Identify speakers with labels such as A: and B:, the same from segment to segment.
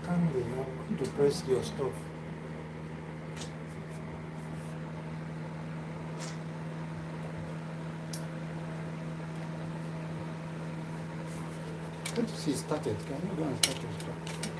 A: Calmly, I'm going to press your stuff. Good to see it started. Can you go and start your stuff?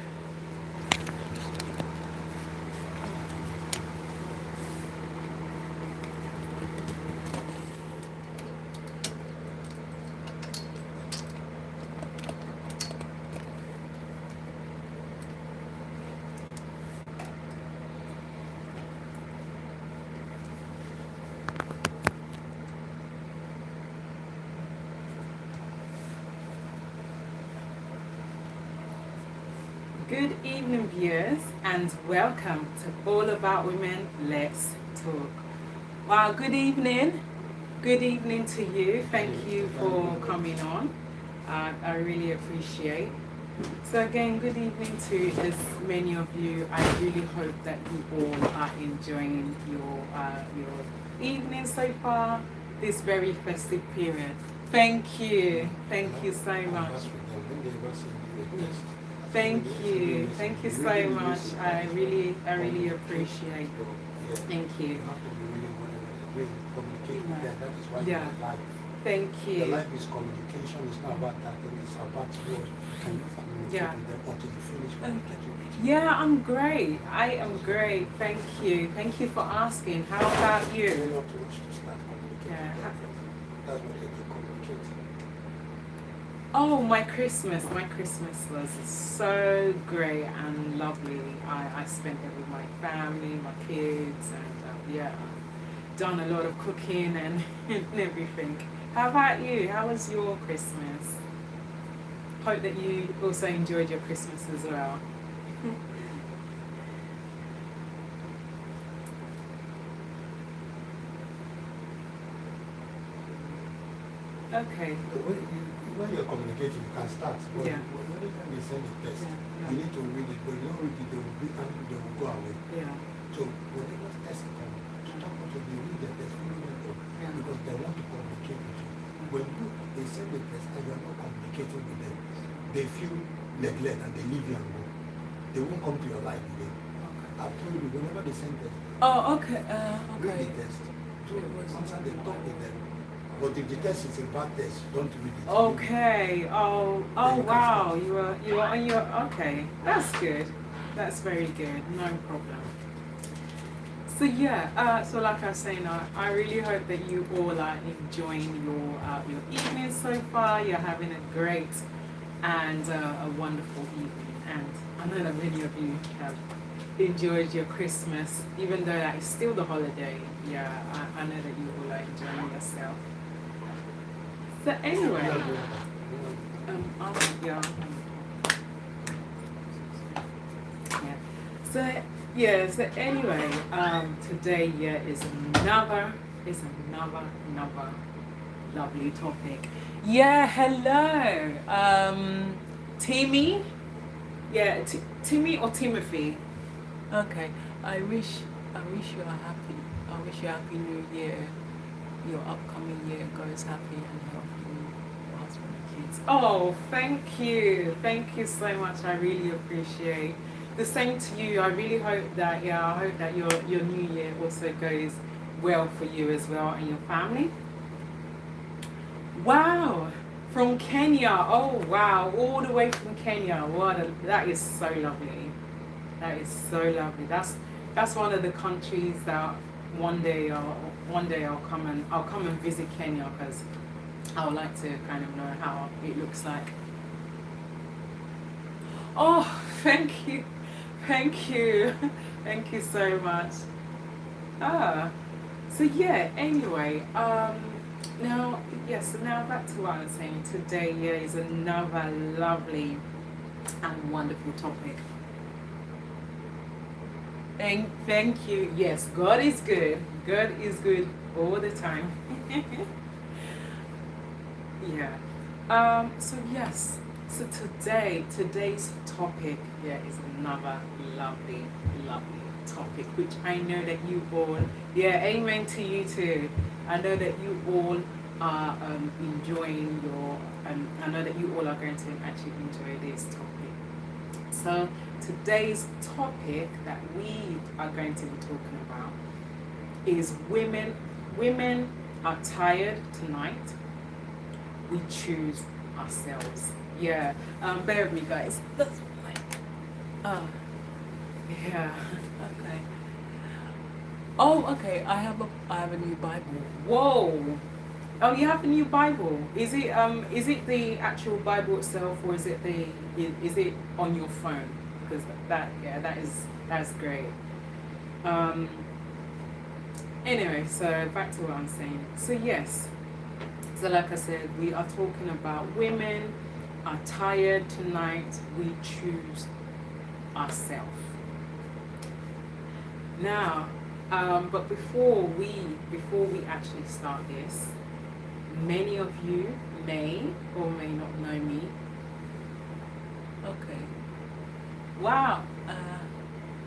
B: Good evening, viewers, and welcome to All About Women. Let's talk. Wow, good evening. Good evening to you. Thank you for coming on. I really appreciate. So again, good evening to as many of you. I really hope that you all are enjoying your evening so far. This very festive period. Thank you. Thank you so much. Thank you so much. I really appreciate. Thank you. Yeah. Thank
A: The
B: you.
A: life is communication. It's not about that. It's about what can you communicate
B: Yeah.
A: with them until you finish communicating with them.
B: Yeah, I'm great. I am great. Thank you. Thank you for asking. How about
A: You
B: you?
A: don't have to rush to start communicating
B: Yeah.
A: with them. That's what they do, communicate.
B: Oh, my Christmas was so great and lovely. I spent it with my family, my kids, and yeah, done a lot of cooking and, and everything. How about you? How was your Christmas? Hope that you also enjoyed your Christmas as well. Okay.
A: When you're communicating, you can start. But
B: Yeah.
A: when you send a text,
B: Yeah.
A: you need to read it. But you don't read it, they will be angry, they will go away.
B: Yeah.
A: So whenever text comes, stop until they read the text, follow them up,
B: Yeah.
A: because they want to communicate with you. When they send the text and you're not communicating with them, they feel neglect and they leave you and go. They won't come to your life again. I've told you, whenever they send text,
B: Oh, okay.
A: read
B: Okay.
A: the text. So once they talk with them. But if the text is a bad text, don't read it.
B: Okay. Oh.
A: Then
B: Oh.
A: you can
B: Wow.
A: start.
B: You are on your. Okay. That's good. That's very good. No problem. So yeah. So like I was saying, I really hope that you all are enjoying your evening so far. You're having a great and a wonderful evening. And I know that many of you have enjoyed your Christmas, even though that is still the holiday. Yeah. I know that you all are enjoying yourself. So anyway. Yeah. Yeah. So yeah. So anyway, today is another lovely topic. Yeah. Hello, Timmy. Yeah, Timmy or Timothy. Okay. I wish you a happy. I wish you a happy New Year. Your upcoming year goes happy and healthy. Your husband and kids. Oh, thank you so much. I really appreciate. The same to you. I really hope that I hope that your new year also goes well for you as well and your family. Wow, from Kenya. Oh wow, all the way from Kenya. That is so lovely. That is so lovely. That's one of the countries that one day I'll come and visit Kenya because I would like to kind of know how it looks like. Oh, thank you, thank you, thank you so much. Ah, so yeah. Anyway, now yes. So now back to what I was saying. Today, yeah, is another lovely and wonderful topic. Thank you. Yes, God is good. God is good all the time. Yeah. So yes. So today's topic, yeah, is another lovely topic, which I know that you all, yeah, amen to you too. I know that you all are enjoying I know that you all are going to actually enjoy this topic. So today's topic that we are going to be talking about is women. Women are tired tonight. We choose ourselves. Yeah. Bear with me, guys. That's fine. Yeah. Okay. Oh, okay. I have a new Bible. Whoa. Oh, you have a new Bible. Is it the actual Bible itself, or is it on your phone? Because that's great. Anyway, so back to what I'm saying. So yes. So like I said, we are talking about women are tired tonight. We choose ourselves. Now, but before we actually start this, many of you may or may not know me. Okay. Wow.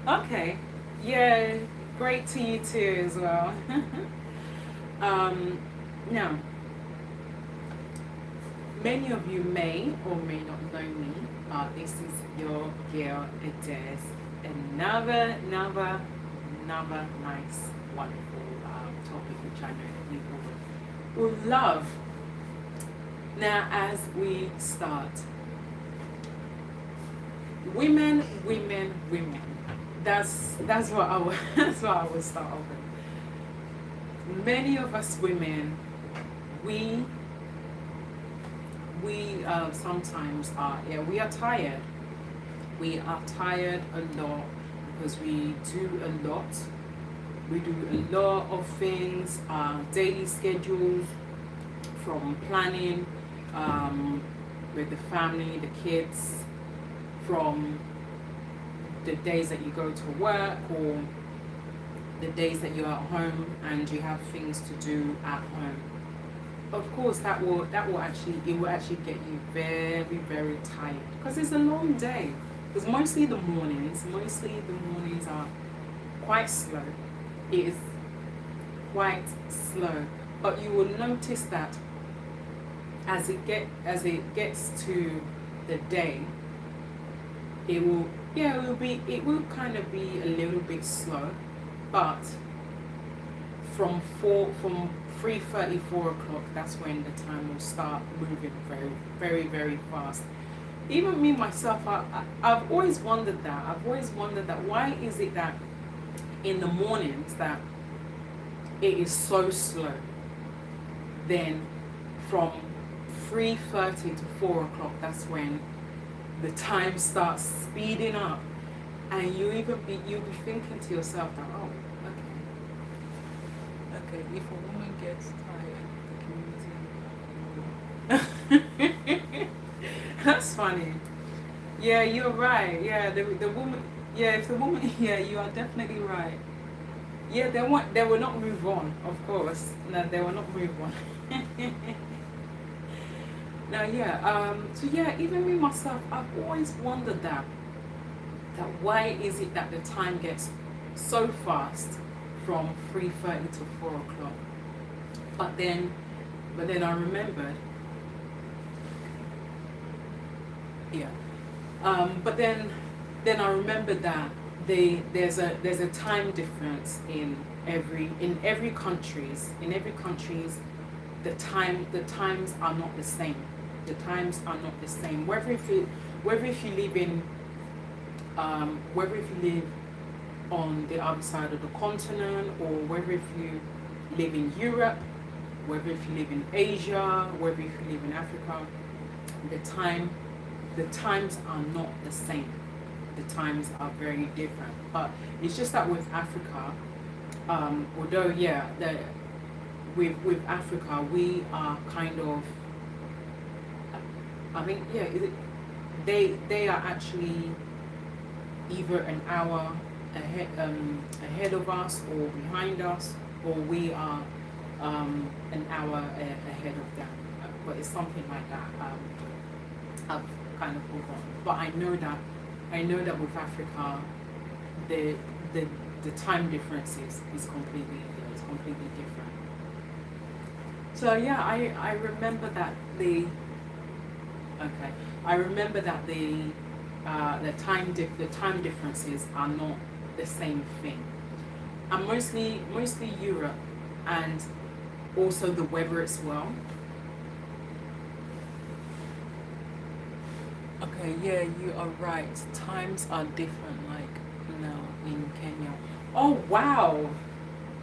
B: Okay. Yeah. Great to you too as well. Now, many of you may or may not know me. This is your girl Ades. Another nice, wonderful topic which I know that you all will love. Now, as we start, women. That's what I will, that's what I will start off with. Many of us women, we sometimes are tired. We are tired a lot because we do a lot. We do a lot of things, daily schedules, from planning with the family, the kids, from the days that you go to work or the days that you're at home and you have things to do at home. Of course, it will actually get you very, very tired because it's a long day. Because mostly the mornings are quite slow. It is quite slow, but you will notice that as it gets to the day, it will kind of be a little bit slow, but from 3:30, 4 o'clock, that's when the time will start moving very, very, very fast. Even me myself, I've always wondered that why is it that in the mornings that it is so slow, then from 3:30 to 4 o'clock, that's when the time starts speeding up, and you'll be thinking to yourself that, oh, okay, if a woman gets tired, the community. That's funny. Yeah, you're right. Yeah, the woman. Yeah, if the woman. Yeah, you are definitely right. Yeah, they will not move on. Of course, no, they will not move on. Now, yeah. So yeah, even me myself, I've always wondered that why is it that the time gets so fast from 3:30 to 4 o'clock? But then I remembered. Yeah. But then I remembered that there's a time difference in every countries. In every countries, the times are not the same. The times are not the same. Whether if you live on the other side of the continent, or whether if you live in Europe, whether if you live in Asia, whether if you live in Africa, the times are not the same. The times are very different. But it's just that with Africa, although with Africa we are kind of, I think they are actually either an hour ahead of us or behind us, or we are an hour ahead of them. But it's something like that. I've kind of forgotten. But I know that with Africa, the time difference is completely different. So yeah, I remember that the time differences are not the same thing, and mostly Europe, and also the weather as well. Okay, yeah, you are right. Times are different, like now in Kenya. Oh wow,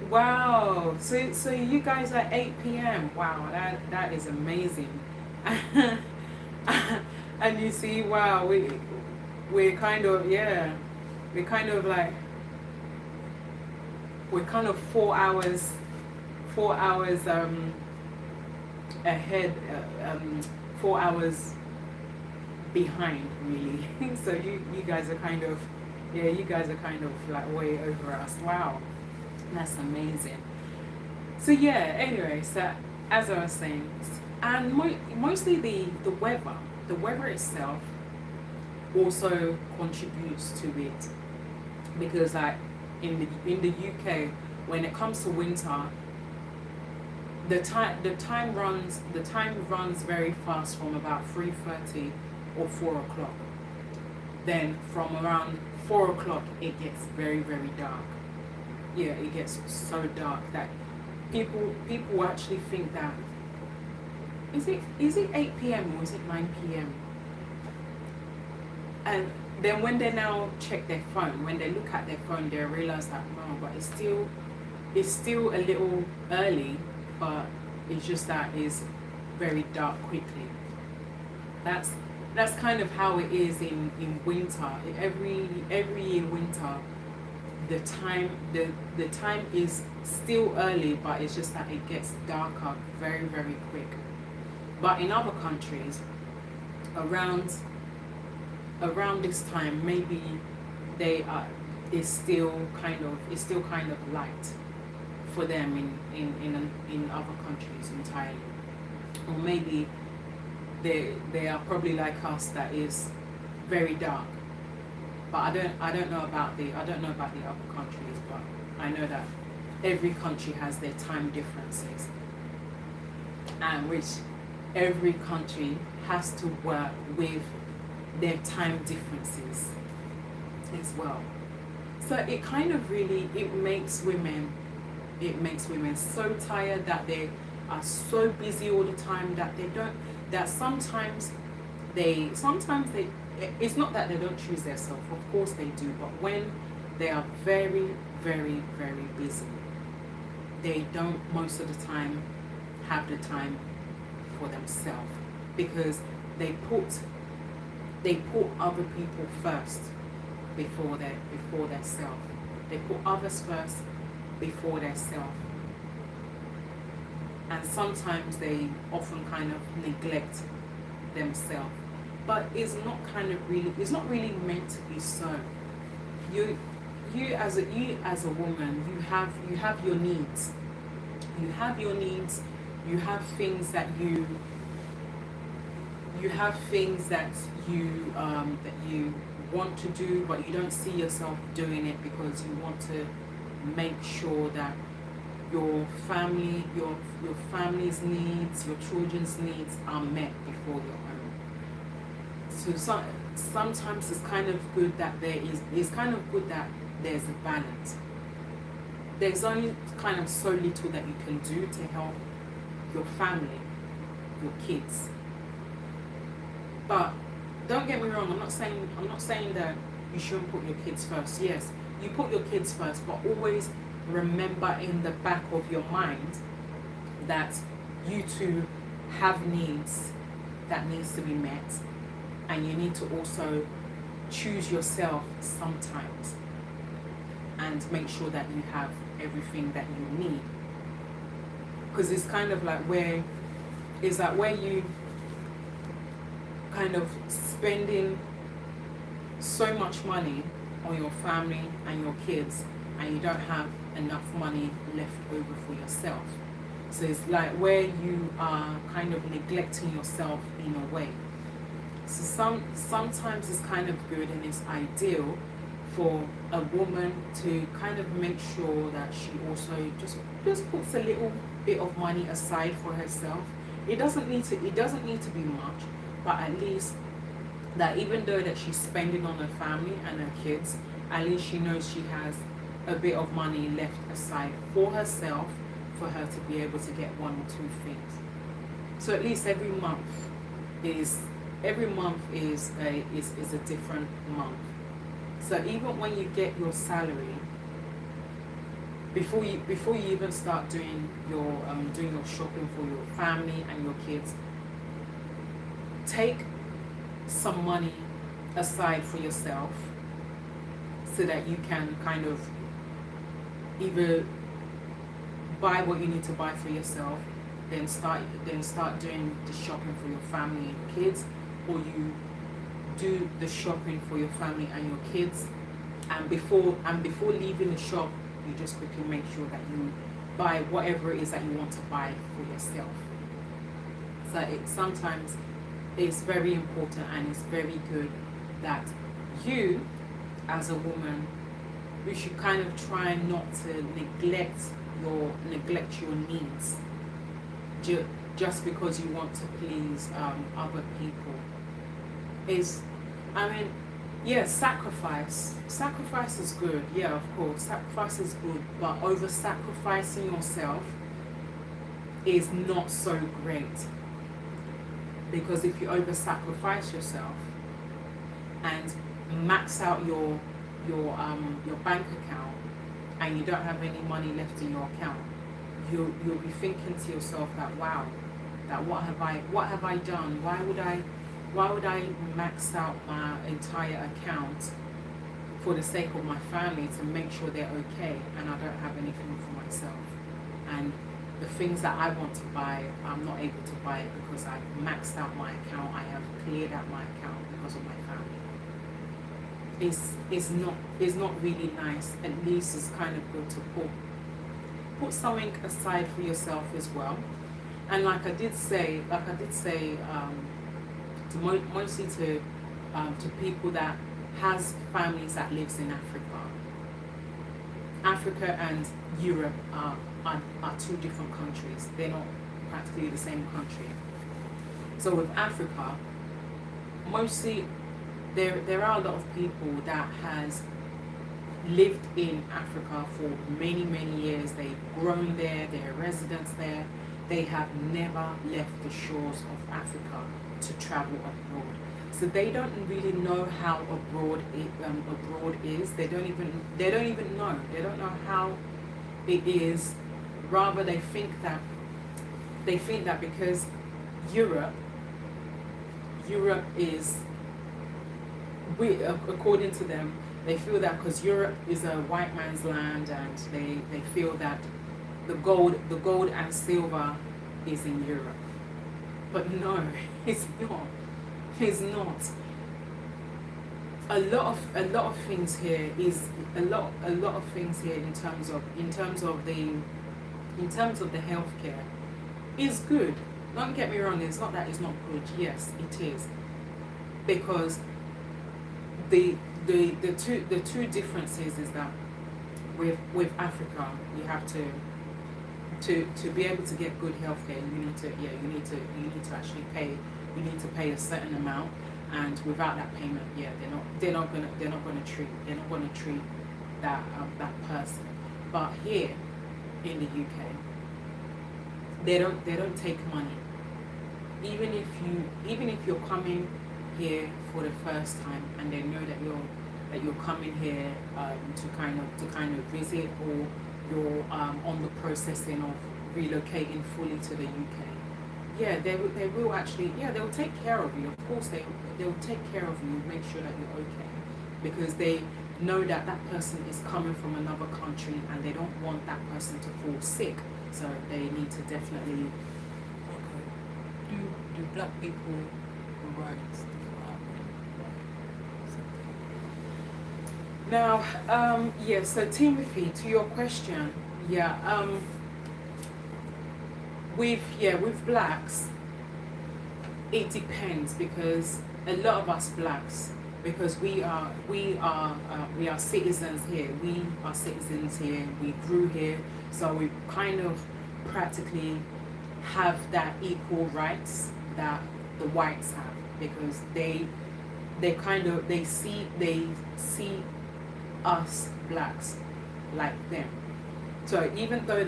B: wow. So you guys are 8 p.m. Wow, that is amazing. And you see, wow, we're kind of, yeah, we're kind of like, we're kind of 4 hours ahead, 4 hours behind, really. So you guys are kind of, yeah, you guys are kind of like way over us. Wow, that's amazing. So yeah, anyway, so as I was saying, and mostly the weather itself also contributes to it, because like in the UK, when it comes to winter, the time runs very fast from about 3:30 or 4 o'clock. Then from around 4 o'clock it gets very dark. Yeah, it gets so dark that people actually think that is it 8 p.m. or is it 9 p.m. And then when they now check their phone, when they look at their phone, they realize that no, but it's still a little early, but it's just that it's very dark quickly. That's kind of how it is in winter. Every year winter, the time is still early, but it's just that it gets darker very quick. But in other countries, around this time, maybe it's still kind of light for them in other countries entirely, or maybe they are probably like us, that is very dark. But I don't know about the other countries, but I know that every country has their time differences, and which every country has to work with their time differences as well. So it kind of really, it makes women so tired, that they are so busy all the time, that sometimes they it's not that they don't choose themselves, of course they do, but when they are very busy, they don't most of the time have the time for themselves, because they put other people first before their self. They put others first before their self. And sometimes they often kind of neglect themselves. But it's not really meant to be so. You as a woman, you have your needs. You have your needs, you have things that you want to do, but you don't see yourself doing it, because you want to make sure that your family's needs, your children's needs are met before your own. So sometimes it's kind of good that there's a balance. There's only kind of so little that you can do to help your family, your kids. But don't get me wrong, I'm not saying that you shouldn't put your kids first. Yes, you put your kids first, but always remember in the back of your mind that you too have needs that needs to be met, and you need to also choose yourself sometimes and make sure that you have everything that you need. Because it's kind of like where you kind of spending so much money on your family and your kids, and you don't have enough money left over for yourself. So it's like where you are kind of neglecting yourself in a way. So sometimes it's kind of good and it's ideal for a woman to kind of make sure that she also just puts a little bit of money aside for herself. It doesn't need to be much, but at least that even though that she's spending on her family and her kids, at least she knows she has a bit of money left aside for herself, for her to be able to get one or two things. So at least every month is a different month. So even when you get your salary, before you even start doing your shopping for your family and your kids, take some money aside for yourself so that you can kind of either buy what you need to buy for yourself, then start doing the shopping for your family and your kids, or you do the shopping for your family and your kids, and before leaving the shop, you just quickly make sure that you buy whatever it is that you want to buy for yourself. So sometimes it's very important and it's very good that you, as a woman, you should kind of try not to neglect your needs just because you want to please other people. Sacrifice is good, yeah, of course, sacrifice is good, but over sacrificing yourself is not so great, because if you over sacrifice yourself and max out your bank account and you don't have any money left in your account, you'll be thinking to yourself that, wow, that what have I done? Why would I max out my entire account for the sake of my family to make sure they're okay, and I don't have anything for myself? And the things that I want to buy, I'm not able to buy it because I've maxed out my account, I have cleared out my account because of my family. It's not really nice. At least it's kind of good to put something aside for yourself as well. And like I did say, mostly to people that has families that lives in Africa. Africa and Europe are two different countries. They're not practically the same country. So with Africa, mostly there are a lot of people that has lived in Africa for many years. They've grown there, they're residents there. They have never left the shores of Africa to travel abroad. So they don't really know how abroad is. They don't even know. They don't know how it is. Rather, they think that because Europe is, according to them, they feel that because Europe is a white man's land, and they feel that the gold and silver is in Europe. But no, it's not. It's not. A lot of things here is a lot of things here in terms of the healthcare is good. Don't get me wrong. It's not that it's not good. Yes, it is, because the two differences is that with Africa, you have to be able to get good healthcare, you need to actually pay. You need to pay a certain amount, and without that payment, they're not gonna treat that person. But here in the UK, they don't take money. Even if you're coming here for the first time and they know that you're coming here to kind of visit, or you're on the processing of relocating fully to the UK, they will actually, they'll take care of you. Of course they'll take care of you, make sure that you're okay, because they know that person is coming from another country and they don't want that person to fall sick, so they need to definitely.
C: Okay. Do black people rights?
B: Now, so Timothy, to your question, with blacks, it depends, because a lot of us blacks, because we are citizens here. We are citizens here. We grew here, so we kind of practically have that equal rights that the whites have, because they see us blacks like them. So even though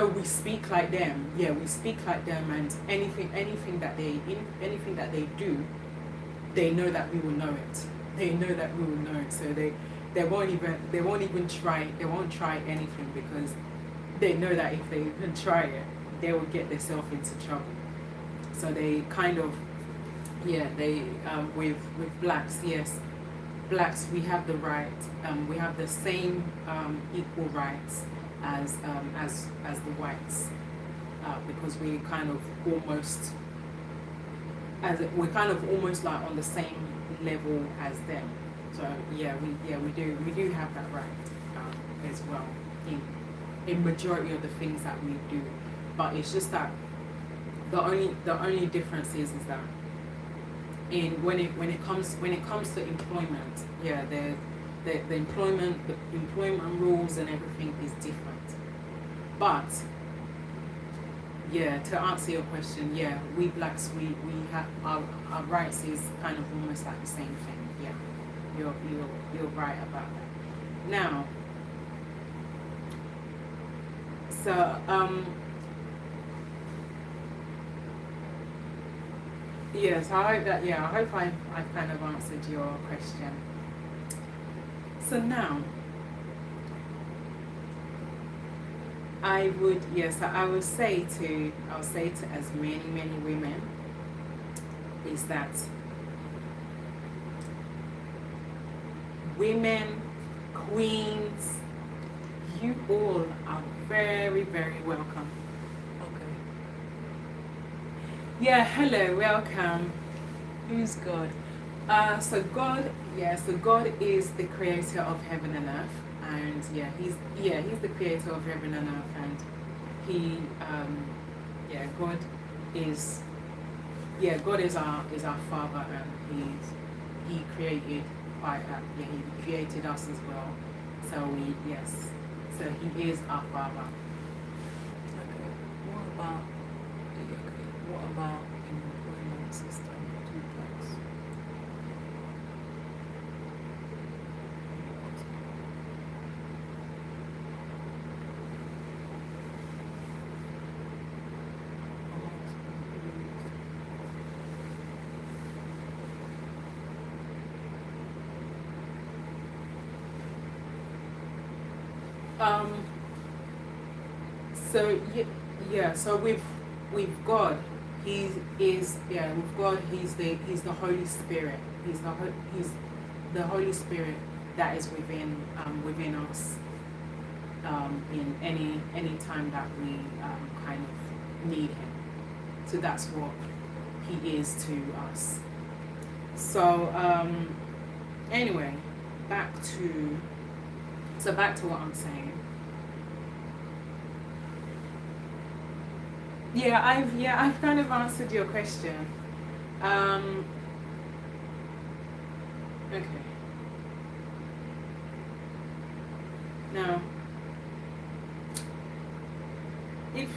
B: we speak like them, yeah, we speak like them, and anything that they do, they know that we will know it. They know that we will know it. So they won't even try. They won't try anything because they know that if they even try it, they will get themselves into trouble. So they kind of, yeah, they with blacks, yes, blacks, we have the right, we have the same equal rights as the whites, because we kind of almost we're kind of almost like on the same level as them. So yeah, we do have that right as well in majority of the things that we do. But it's just that the only difference is that when it comes to employment, yeah, the employment rules and everything is different. But yeah, to answer your question, yeah, we blacks, we have our rights is kind of almost like the same thing. Yeah, you're right about that. Now, so yes, I hope that, yeah, I hope I kind of answered your question. So now, I would say to as many women is that women, queens, you all are very, very welcome.
C: Okay.
B: Yeah, hello, welcome.
C: Who's God?
B: So God is the creator of heaven and earth, and he's the creator of heaven and earth, and God is our Father, and he created he created us as well. So he is our Father.
C: Okay. What about employment system? Duplex.
B: So with God, he is with God he's the Holy Spirit. He's the Holy Spirit that is within us in any time that we kind of need him. So that's what he is to us. So anyway, back to what I'm saying. I've kind of answered your question. Okay. Now, if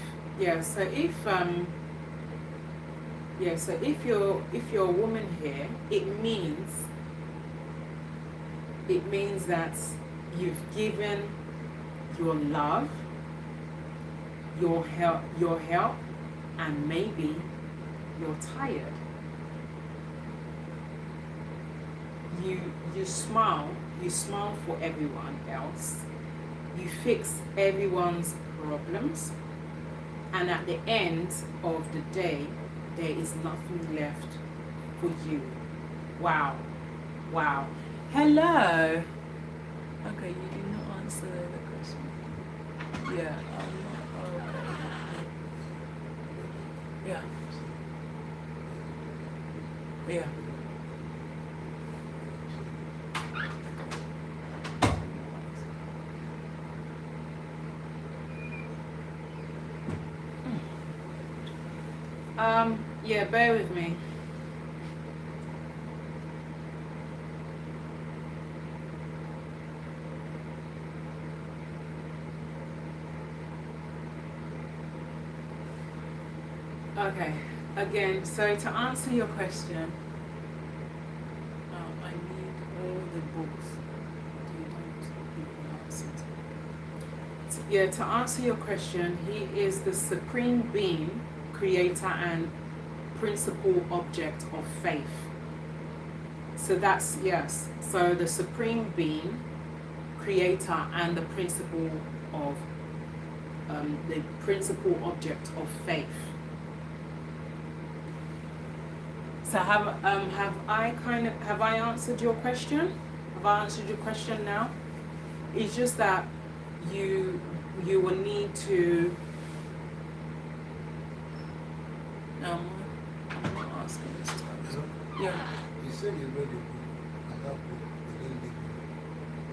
B: you're a woman here, it means that you've given your love, your help, and maybe you're tired. You smile for everyone else. You fix everyone's problems, and at the end of the day, there is nothing left for you. Wow. Hello.
C: Okay, you did not answer the question. Yeah, okay. Yeah.
B: Bear with me. Okay, again, so to answer your question,
C: books do you want people answered?
B: Yeah, to answer your question, he is the supreme being, creator, and principal object of faith. So that's, yes. So the supreme being, creator, and the principal of the principal object of faith. So have I answered your question? Have I answered your question now? It's just that you will need to.
C: No, I'm not asking this time.
A: You know,
C: Yeah.
A: you said you read the book, and that book didn't give you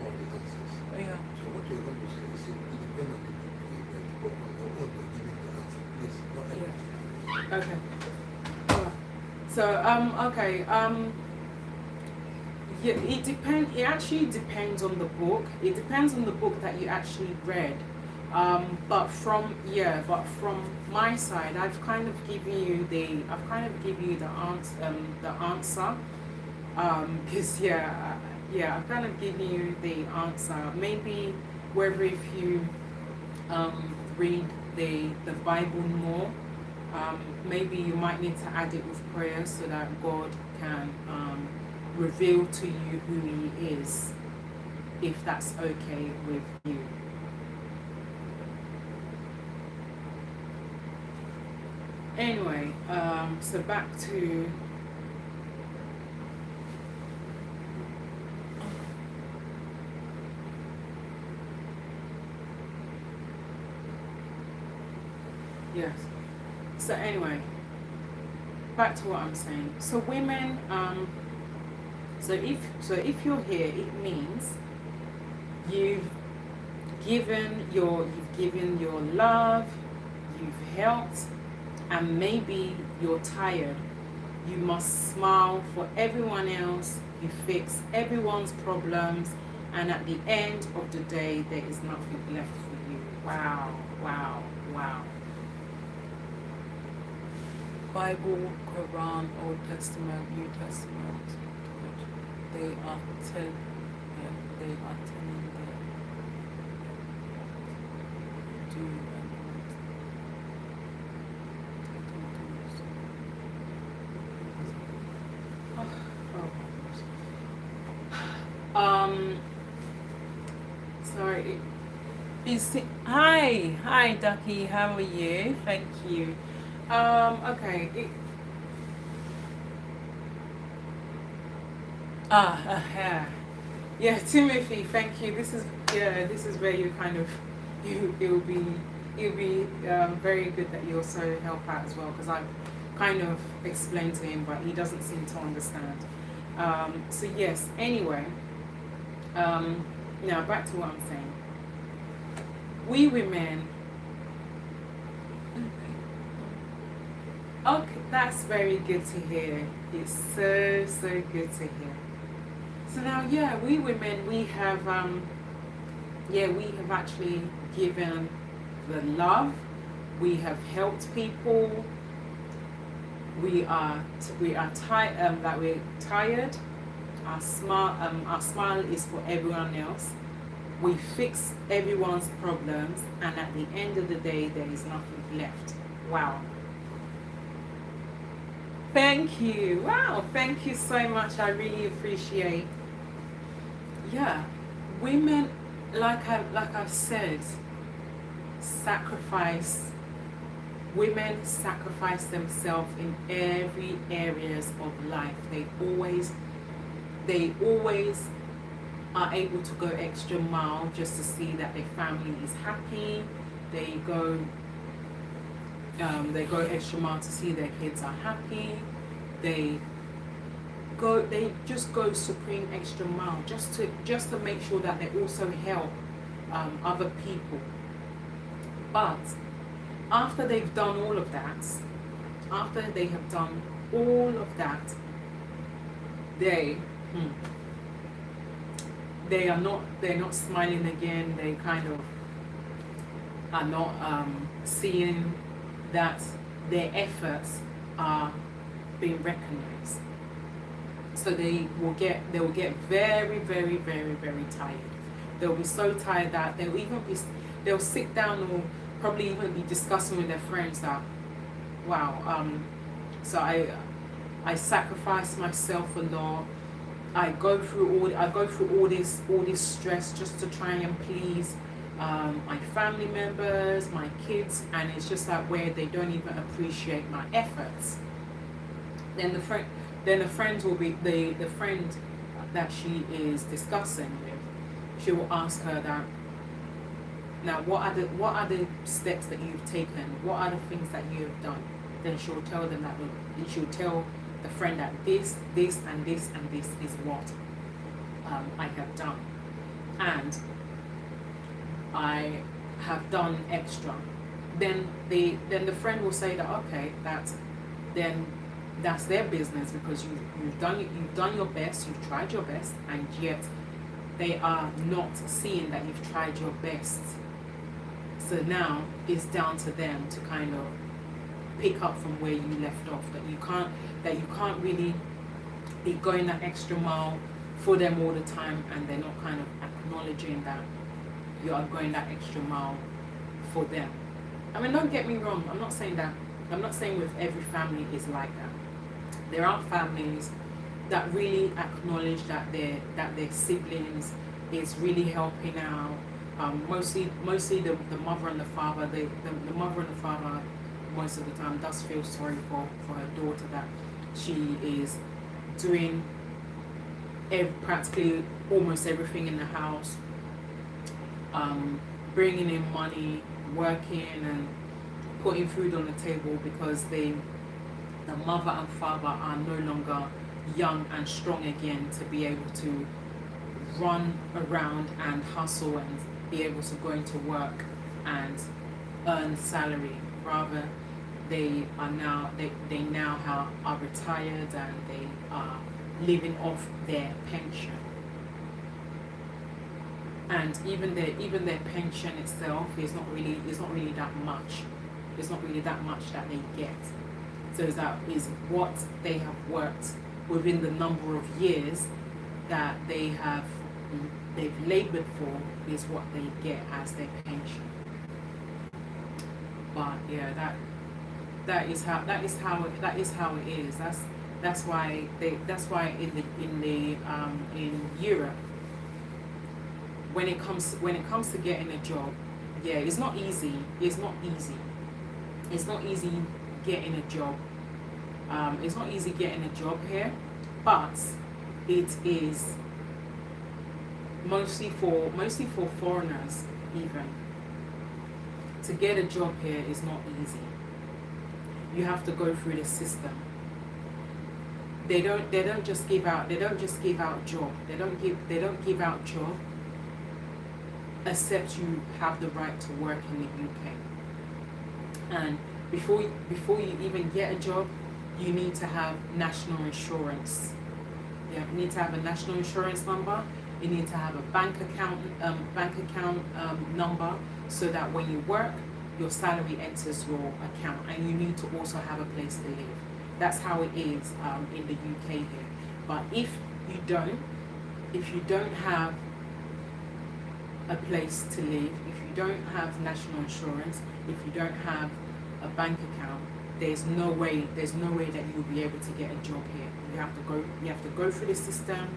A: all the answers.
C: Yeah.
A: So what you're going to say is it depends on the book you read, but on your own you're giving the answer. Please, not everything.
B: Okay. So okay. Yeah, it actually depends on the book. It depends on the book that you actually read. But from my side, I've kind of given you the answer. Because I've kind of given you the answer. Maybe whether if you read the Bible more, maybe you might need to add it with prayer so that God can reveal to you who He is, if that's okay with you. Anyway, so back to yes. So anyway, back to what I'm saying. So women, so if you're here, it means you've given your love, you've helped, and maybe you're tired. You must smile for everyone else, you fix everyone's problems, and at the end of the day, there is nothing left for you. Wow, wow, wow.
C: Bible, Quran, Old Testament, New Testament, they are telling them do and
B: Sorry.
C: Hi Ducky, how are you?
B: Thank you. Okay. Yeah, Timothy, thank you. This is where you kind of it'll be very good that you also help out as well, because I've kind of explained to him, but he doesn't seem to understand. So yes. Anyway, now back to what I'm saying. We women. Okay, that's very good to hear. It's so good to hear. So now, we women, we have actually given the love. We have helped people. We are tired. That we're tired. Our smile is for everyone else. We fix everyone's problems, and at the end of the day, there is nothing left. Wow. Thank you. Wow, thank you so much. I really appreciate. Yeah, women, like I've said, sacrifice. Women sacrifice themselves in every areas of life. They always are able to go extra mile just to see that their family is happy. They go extra mile to see their kids are happy. They just go supreme extra mile just to make sure that they also help other people. But after they've done all of that, they're not smiling again. They kind of are not seeing that their efforts are being recognized. So they will get very, very, very, very tired. They'll be so tired that they'll sit down or probably even be discussing with their friends that, wow, so I sacrifice myself a lot. I go through all this stress just to try and please my family members, my kids, and it's just that where they don't even appreciate my efforts. Then the friend will be the friend that she is discussing with. She will ask her that, now what are the steps that you've taken? What are the things that you have done? Then she'll tell them that, she'll tell the friend that this, and this, and this is what I have done, and I have done extra. Then the friend will say that, okay, that's their business, because you've done your best, you've tried your best, and yet they are not seeing that you've tried your best. So now it's down to them to kind of pick up from where you left off. That you can't really be going that extra mile for them all the time, and they're not kind of acknowledging that you are going that extra mile for them. I mean, don't get me wrong. I'm not saying with every family is like that. There are families that really acknowledge that their siblings is really helping out. Mostly the mother and the father. The mother and the father most of the time does feel sorry for her daughter, that she is doing practically almost everything in the house, bringing in money, working and putting food on the table, because the mother and father are no longer young and strong again to be able to run around and hustle and be able to go into work and earn salary. Rather, they now are retired and they are living off their pension. And even their pension itself is not really that much. It's not really that much that they get. So that is what they have worked within the number of years that they've laboured for, is what they get as their pension. But yeah, that is how it is. That's why in Europe, when it comes to getting a job, yeah, it's not easy. It's not easy getting a job. It's not easy getting a job here, but it is mostly for foreigners. Even to get a job here is not easy. You have to go through the system. They don't just give out job. They don't give out job except you have the right to work in the UK. And before you even get a job, you need to have national insurance. You need to have a national insurance number. You need to have a bank account number, so that when you work, your salary enters your account, and you need to also have a place to live. That's how it is in the UK here. But if you don't have a place to live, if you don't have national insurance, if you don't have a bank account, there's no way that you'll be able to get a job here. You have to go through the system,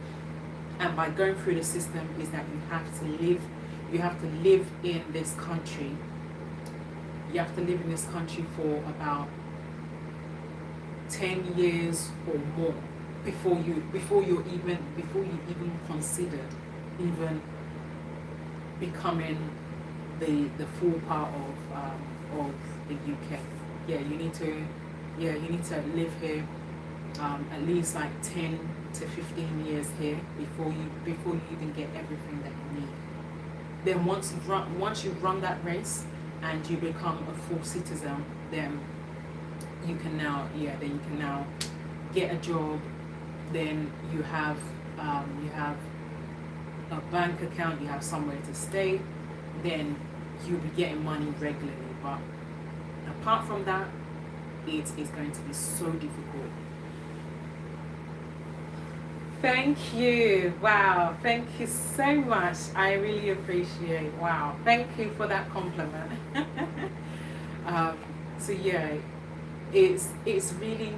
B: and by going through the system is that you have to live in this country. You have to live in this country for about 10 years or more before you even consider even becoming the full part of the UK. You need to live here at least like 10 to 15 years here before you even get everything that you need. Then once you've run that race and you become a full citizen, then you can now get a job. Then you have a bank account, you have somewhere to stay, then you'll be getting money regularly. But apart from that, it is going to be so difficult. Thank you. Wow. Thank you so much. I really appreciate. Wow. Thank you for that compliment. um, so yeah, it's really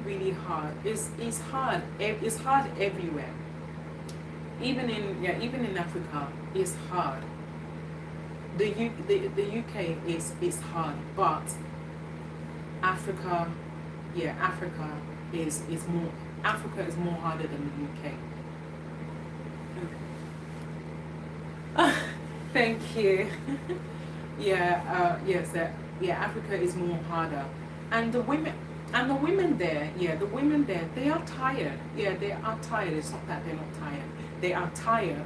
B: really hard. It's hard. It's hard everywhere. Even in Africa, it's hard. The UK is hard, but Africa, Africa is more. Africa is more harder than the UK. Okay. Thank you. Africa is more harder, and the women they are tired. Yeah, they are tired. It's not that they're not tired. They are tired,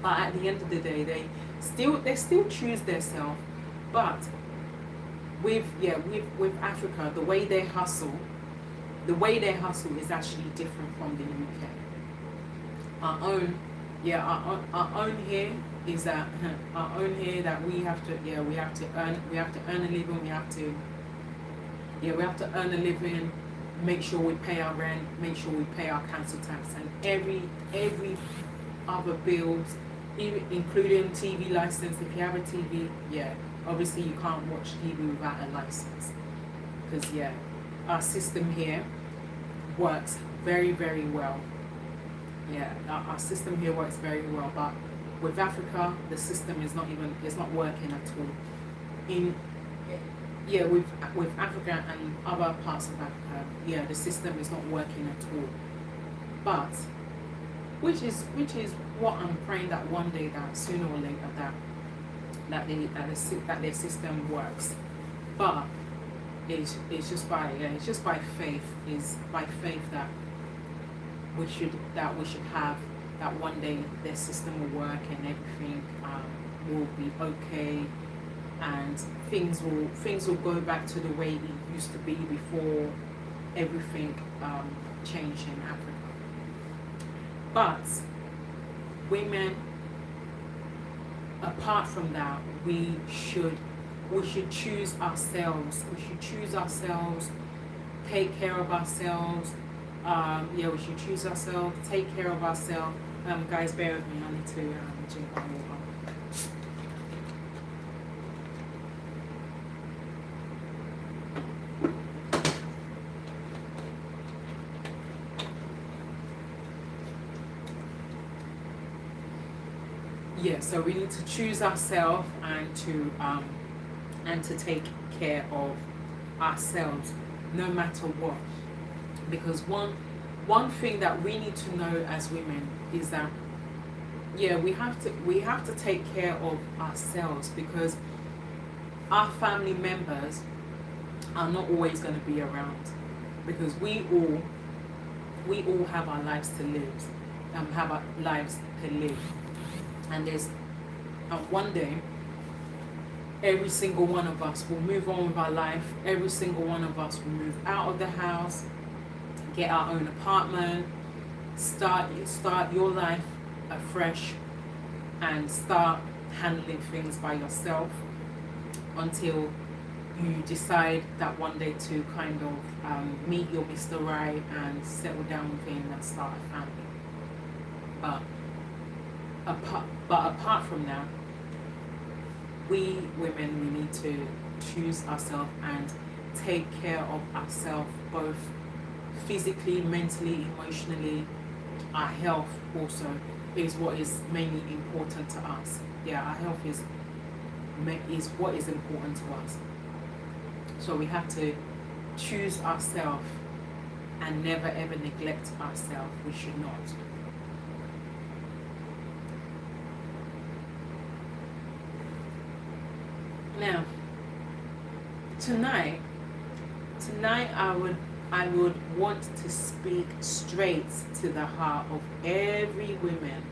B: but at the end of the day, they still choose themselves. But with Africa, the way they hustle is actually different from the UK. Our own here is that our own here that we have to earn a living. We have to earn a living, make sure we pay our rent, make sure we pay our council tax, and every other bills, even including TV license. If you have a TV, obviously you can't watch TV without a license, because our system here works very, very well. Our system here works very well, but with Africa, the system is not working at all. With Africa and other parts of Africa, the system is not working at all. But which is what I'm praying that one day, that sooner or later that their system works. But it's just by faith. Is by faith that we should have that one day their system will work and everything will be okay, and things will go back to the way it used to be before everything changed in Africa. But women, apart from that, we should choose ourselves. We should choose ourselves, take care of ourselves. We should choose ourselves, take care of ourselves. Guys, bear with me. I need to drink my water. So we need to choose ourselves and to take care of ourselves, no matter what. Because one thing that we need to know as women is that we have to take care of ourselves, because our family members are not always going to be around, because we all have our lives to live, and one day every single one of us will move on with our life. Every single one of us will move out of the house, get our own apartment, start your life afresh, and start handling things by yourself until you decide that one day to kind of meet your Mr. Right and settle down with him and start a family. But apart from that, we women, we need to choose ourselves and take care of ourselves, both physically, mentally, emotionally. Our health also is what is mainly important to us. Our health is what is important to us. So we have to choose ourselves and never ever neglect ourselves. We should not. Now, tonight I would want to speak straight to the heart of every woman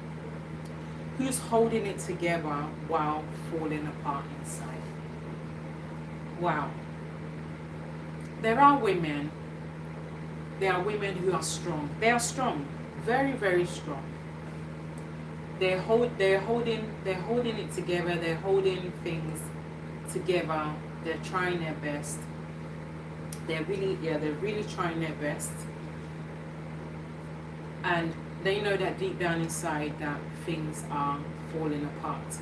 B: who's holding it together while falling apart inside. Wow. There are women who are strong. They are strong, very, very strong. They're holding it together. They're holding things together. They're trying their best. They're really trying their best. and they know that deep down inside that things are falling apart.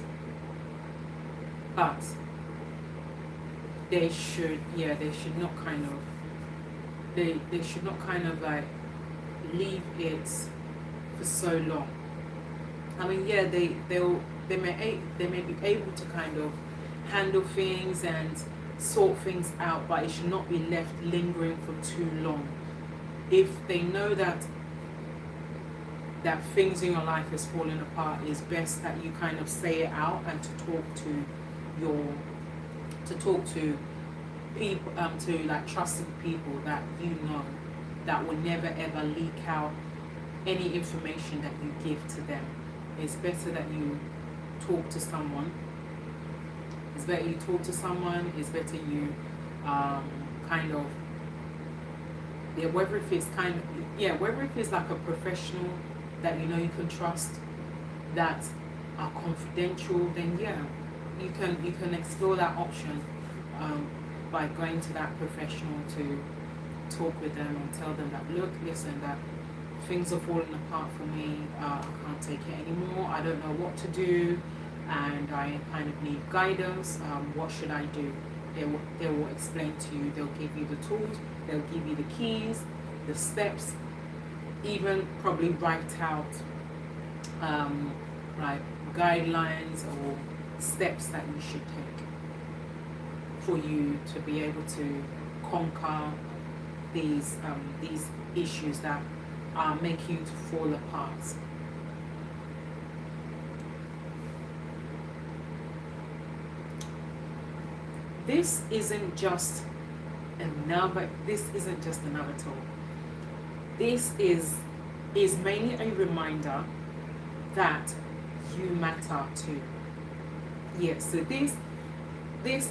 B: But they should not kind of, they should not kind of like leave it for so long. I mean, yeah, they may be able to kind of handle things and sort things out, but it should not be left lingering for too long. If they know that things in your life is falling apart, it's best that you kind of say it out and to talk to people, to like trusted people that you know that will never ever leak out any information that you give to them. It's better that you talk to someone. It's better you talk to someone. It's better you kind of, yeah, whether if it's like a professional that you know you can trust, that are confidential, then yeah, you can explore that option by going to that professional to talk with them and tell them that, look, listen, that things are falling apart for me. I can't take it anymore. I don't know what to do, and I kind of need guidance. What should I do? They will explain to you. They'll give you the tools. They'll give you the keys, the steps, even probably write out like guidelines or steps that you should take for you to be able to conquer these issues that are making you to fall apart. This isn't just another tool. This is mainly a reminder that you matter too. Yes, so this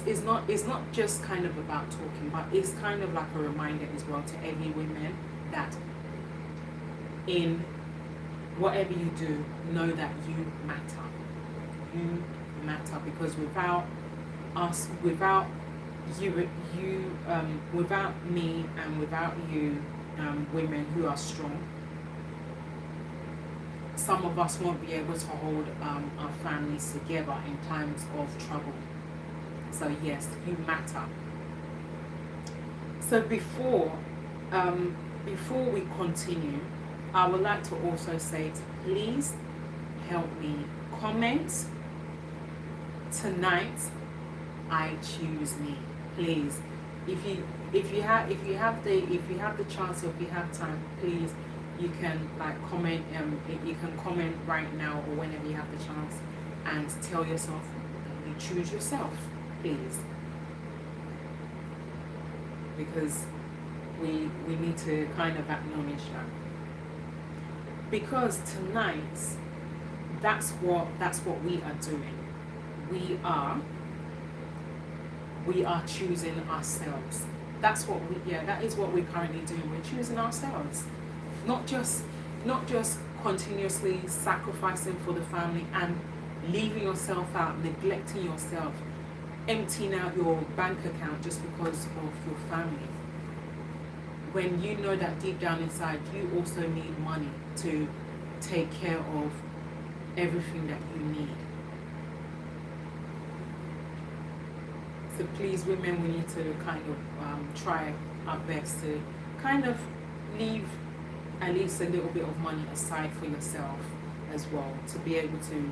B: is not just kind of about talking, but it's kind of like a reminder as well to every woman that in whatever you do, know that you matter. You matter, because without us, without you, without me, and without you, women who are strong, some of us won't be able to hold our families together in times of trouble. So yes, you matter. So before we continue, I would like to also say, please help me comment. Tonight, I choose me. Please, if you have the chance, or if you have time, please, you can like comment. You can comment right now or whenever you have the chance, and tell yourself that you choose yourself, please, because we need to kind of acknowledge that. Because tonight, that's what we are doing. We are choosing ourselves. That is what we're currently doing. We're choosing ourselves. Not just continuously sacrificing for the family and leaving yourself out, neglecting yourself, emptying out your bank account just because of your family. When you know that deep down inside you also need money to take care of everything that you need. So please, women, we need to kind of try our best to kind of leave at least a little bit of money aside for yourself as well, to be able to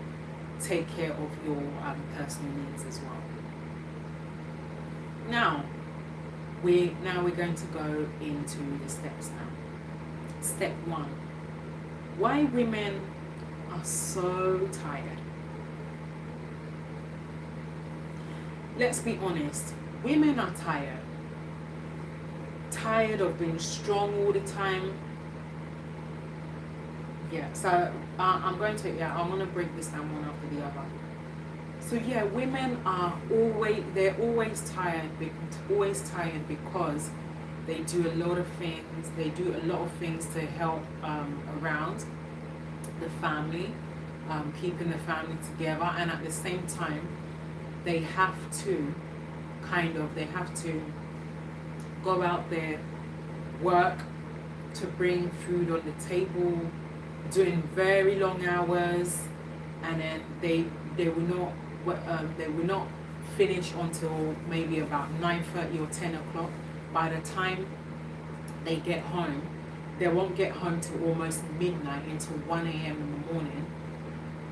B: take care of your personal needs as well. Now we're going to go into the steps now. Step 1. Why women are so tired. Let's be honest, women are tired. Tired of being strong all the time. Yeah, so I'm going to break this down one after the other. So yeah, women are always tired because they do a lot of things. They do a lot of things to help around the family, keeping the family together, and at the same time, they have to go out there, work to bring food on the table, doing very long hours, and then they will not finish until maybe about 9:30 or 10 o'clock. By the time they get home, they won't get home till almost midnight, until 1 a.m. in the morning,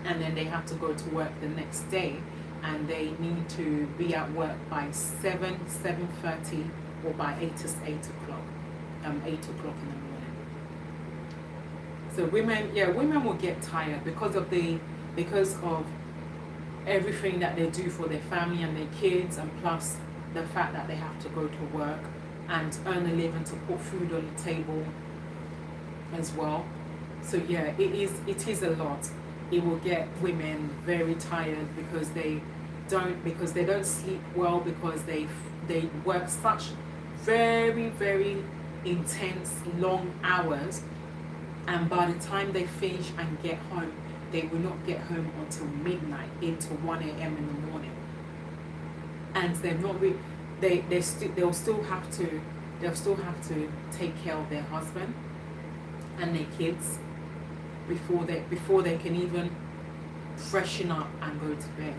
B: and then they have to go to work the next day, and they need to be at work by 7:30, or by 8 o'clock, 8 o'clock in the morning. So women will get tired because of everything that they do for their family and their kids, and plus the fact that they have to go to work and earn a living to put food on the table as well. So yeah, it is a lot. It will get women very tired because they don't sleep well, because they work such very, very intense long hours, and by the time they finish and get home, they will not get home until midnight, into 1 a.m. in the morning, and they're not they'll still have to take care of their husband and their kids before they can even freshen up and go to bed.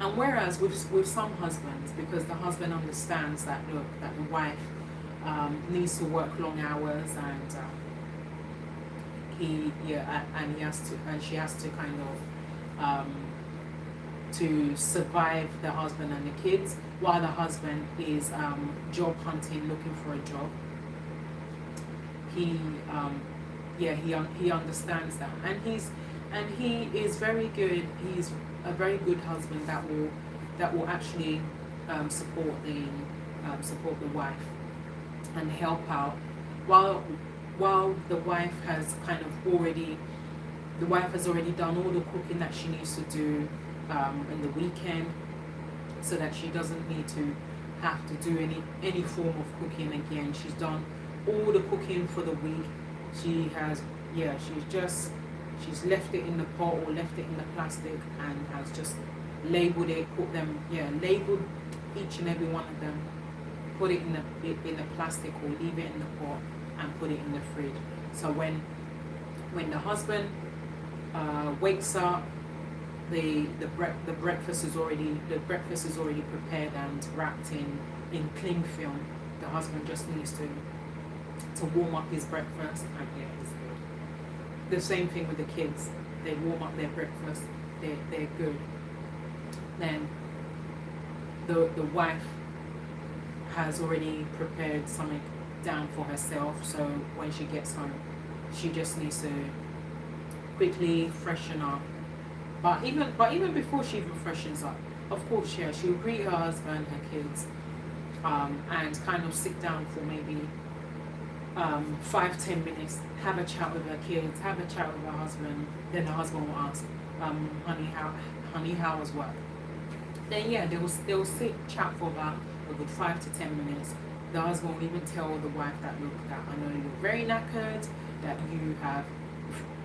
B: And whereas with some husbands, because the husband understands that the wife needs to work long hours, and she has to kind of to survive the husband and the kids, while the husband is job hunting, looking for a job. He understands that, and he is very good. He's a very good husband that will actually support the wife and help out, while the wife has already done all the cooking that she needs to do in the weekend, so that she doesn't need to have to do any form of cooking again. She's done all the cooking for the week. She's left it in the pot or left it in the plastic, and has just labeled it, labeled each and every one of them, put it in the plastic, or leave it in the pot and put it in the fridge. So when the husband wakes up, the breakfast is already prepared and wrapped in cling film. The husband just needs to warm up his breakfast, and it's good. The same thing with the kids. They warm up their breakfast, they're good. Then the wife has already prepared something down for herself, so when she gets home, she just needs to quickly freshen up. But even before she even freshens up, of course, she'll greet her husband, her kids, and kind of sit down for maybe 5-10 minutes, have a chat with her kids, have a chat with her husband. Then the husband will ask, honey, how was work? Then they'll sit, chat for about a good 5 to 10 minutes. The husband will even tell the wife that I know you're very knackered, that you have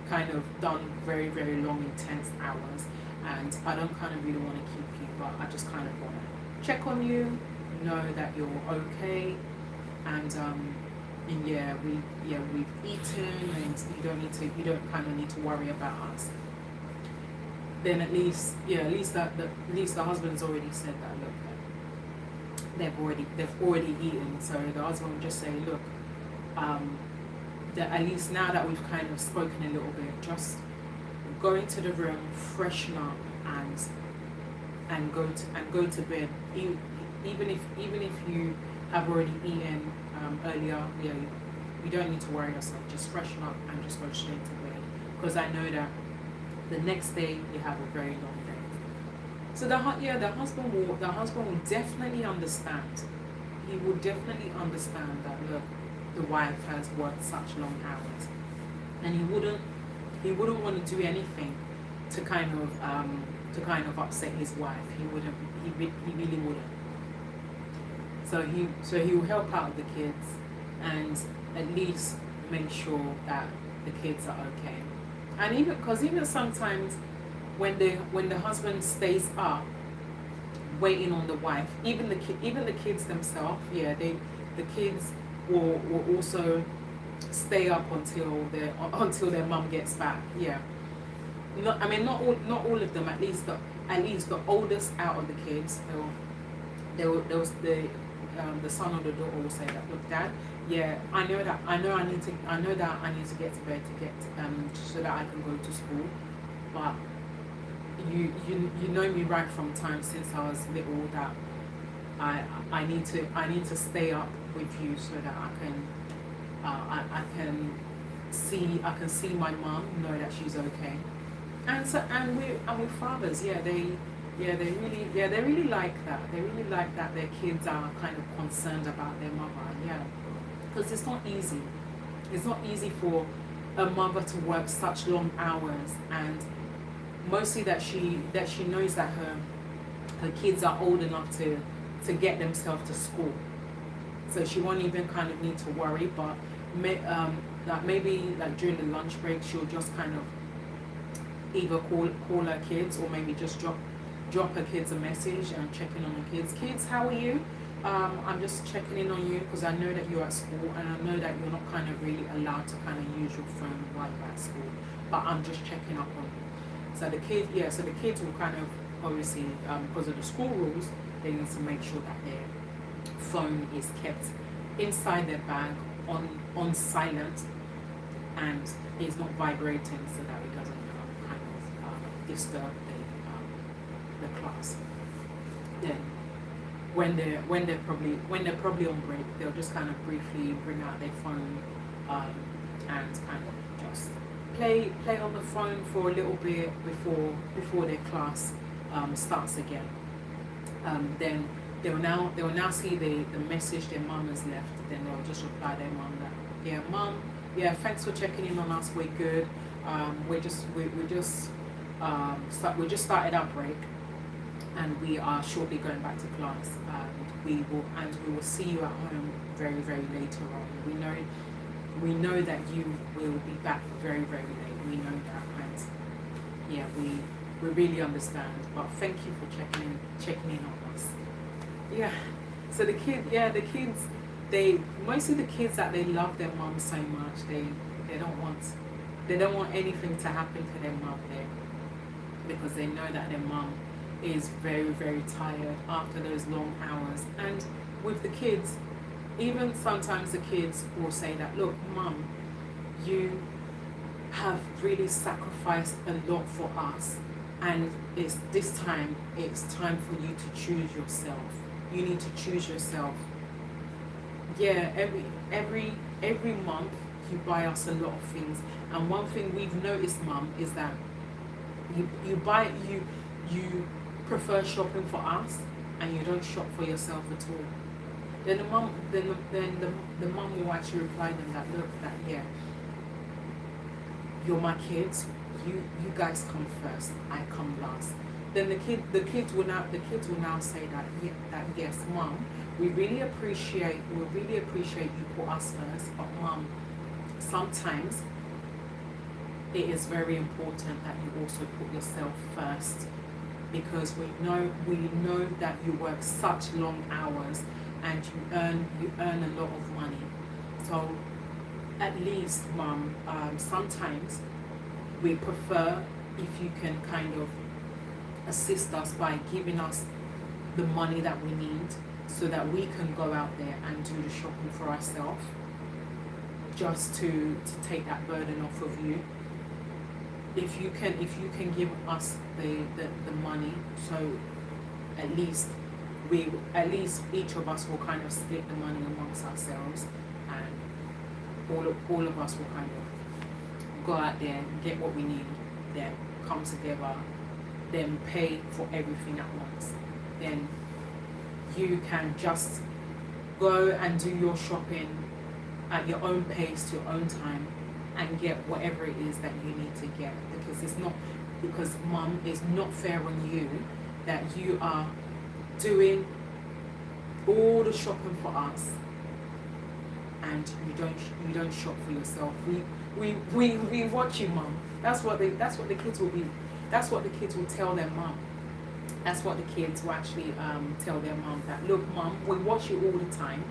B: kind of done very, very long, intense hours, and I don't kind of really want to keep you, but I just kind of want to check on you, know that you're okay, and we've eaten, and you don't kind of need to worry about us. Then at least the husband's already said that, they've already eaten. So the husband will just say, look, that at least now that we've kind of spoken a little bit, just go into the room, freshen up, and go to bed. Even if you have already eaten earlier, you don't need to worry yourself. Just freshen up and just go straight to bed, because I know that the next day you have a very long day. So the husband will definitely understand. He will definitely understand that, look, the wife has worked such long hours, and he wouldn't want to do anything to kind of upset his wife. He really wouldn't. So he will help out the kids, and at least make sure that the kids are okay. And even sometimes when the husband stays up waiting on the wife, even the kids themselves, the kids will also stay up until their mum gets back. Yeah. I mean, not all of them. At least the oldest out of the kids, there was the son or the daughter will say that, look, Dad, yeah, I know that I need to get to bed to get so that I can go to school, but you know me right from time since I was little that I need to stay up with you so that I can see my mom, know that she's okay. And we're fathers, they really like that. They really like that their kids are kind of concerned about their mother, because it's not easy. It's not easy for a mother to work such long hours, and mostly that she knows that her kids are old enough to get themselves to school, so she won't even kind of need to worry. But maybe like during the lunch break, she'll just kind of either call her kids, or maybe just drop her kids a message and check in on her kids. Kids, how are you? I'm just checking in on you because I know that you're at school, and I know that you're not kind of really allowed to kind of use your phone while you're at school, but I'm just checking up on you. So the kids will kind of obviously, because of the school rules, they need to make sure that their phone is kept inside their bag on silent, and is not vibrating so that it doesn't kind of disturb the class. Then when they're probably on break, they'll just kind of briefly bring out their phone and kind of just play on the phone for a little bit before their class starts again. Then they will now see the message their mum has left. Then they'll just reply their mum that, yeah, mum, yeah, thanks for checking in on us. We're good. We just started our break, and we are shortly going back to class. And we will see you at home very, very later on. We know that you will be back very, very late. We know that, and yeah, we really understand. But thank you for checking in on us. Yeah. So the kids, mostly the kids that they love their mum so much, they don't want anything to happen to their mum there, because they know that their mum is very, very tired after those long hours. And with the kids, even sometimes the kids will say that, look, mum, you have really sacrificed a lot for us, and it's time for you to choose yourself. You need to choose yourself. Yeah, every month you buy us a lot of things, and one thing we've noticed, mum, is that you prefer shopping for us, and you don't shop for yourself at all. Then the mum will actually reply them that, look, that yeah, you're my kids, you guys come first, I come last. Then the kids will now say that yes, mum, we really appreciate you put us first, but mum, sometimes it is very important that you also put yourself first, because we know that you work such long hours and you earn a lot of money. So at least, mum, sometimes we prefer if you can kind of assist us by giving us the money that we need, so that we can go out there and do the shopping for ourselves, just to take that burden off of you. If you can give us the money, so at least each of us will kind of split the money amongst ourselves, and all of us will kind of go out there, get what we need, then come together, then pay for everything at once. Then you can just go and do your shopping at your own pace, your own time, and get whatever it is that you need to get, because mum, is not fair on you that you are doing all the shopping for us and you don't shop for yourself. We watch you, mum. That's what the kids will tell their mum. That's what the kids will actually tell their mum, that look, mum, we watch you all the time.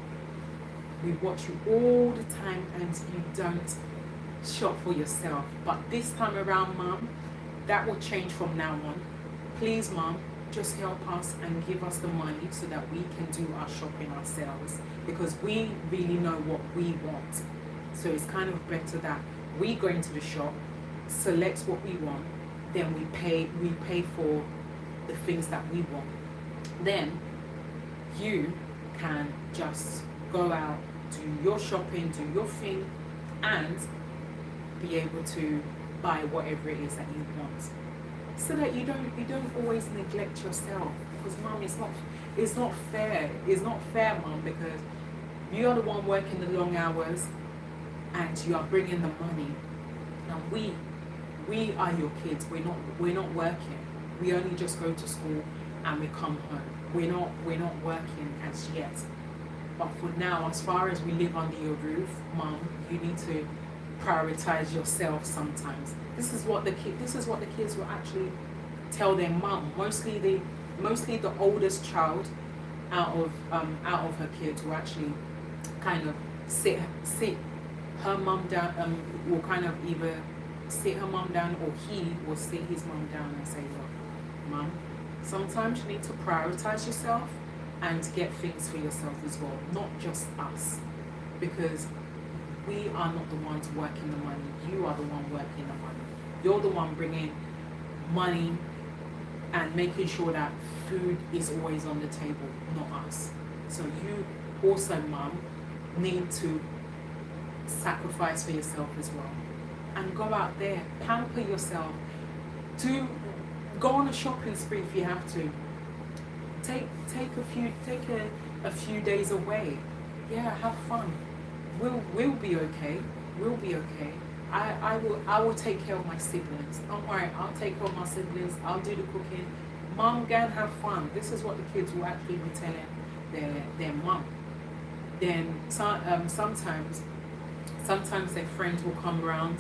B: we watch you all the time and you don't shop for yourself. But this time around, Mum, that will change from now on. Please, Mum, just help us and give us the money so that we can do our shopping ourselves, because we really know what we want. So it's kind of better that we go into the shop, select what we want, then we pay for the things that we want. Then you can just go out, do your shopping, do your thing, and be able to buy whatever it is that you want, so that you don't always neglect yourself. Because, Mum, it's not fair. It's not fair, Mum, because you are the one working the long hours and you are bringing the money, and we are your kids. We're not working. We only just go to school and we come home. We're not working as yet. But for now, as far as we live under your roof, Mum, you need to prioritize yourself sometimes. This is what the kids will actually tell their mum. Mostly the oldest child out of her kids will actually kind of sit her mum down, will kind of either sit her mum down, or he will sit his mum down and say, look, Mum, sometimes you need to prioritize yourself and get things for yourself as well, not just us, because we are not the ones working the money. You are the one working the money. You're the one bringing money and making sure that food is always on the table, not us. So you also, Mum, need to sacrifice for yourself as well, and go out there, pamper yourself, go on a shopping spree if you have to. Take a few days away. Yeah, have fun. We'll be okay. We'll be okay. I will take care of my siblings. Don't worry, I'll take care of my siblings. I'll do the cooking. Mum, go and have fun. This is what the kids will actually be telling their mum. Then sometimes their friends will come around,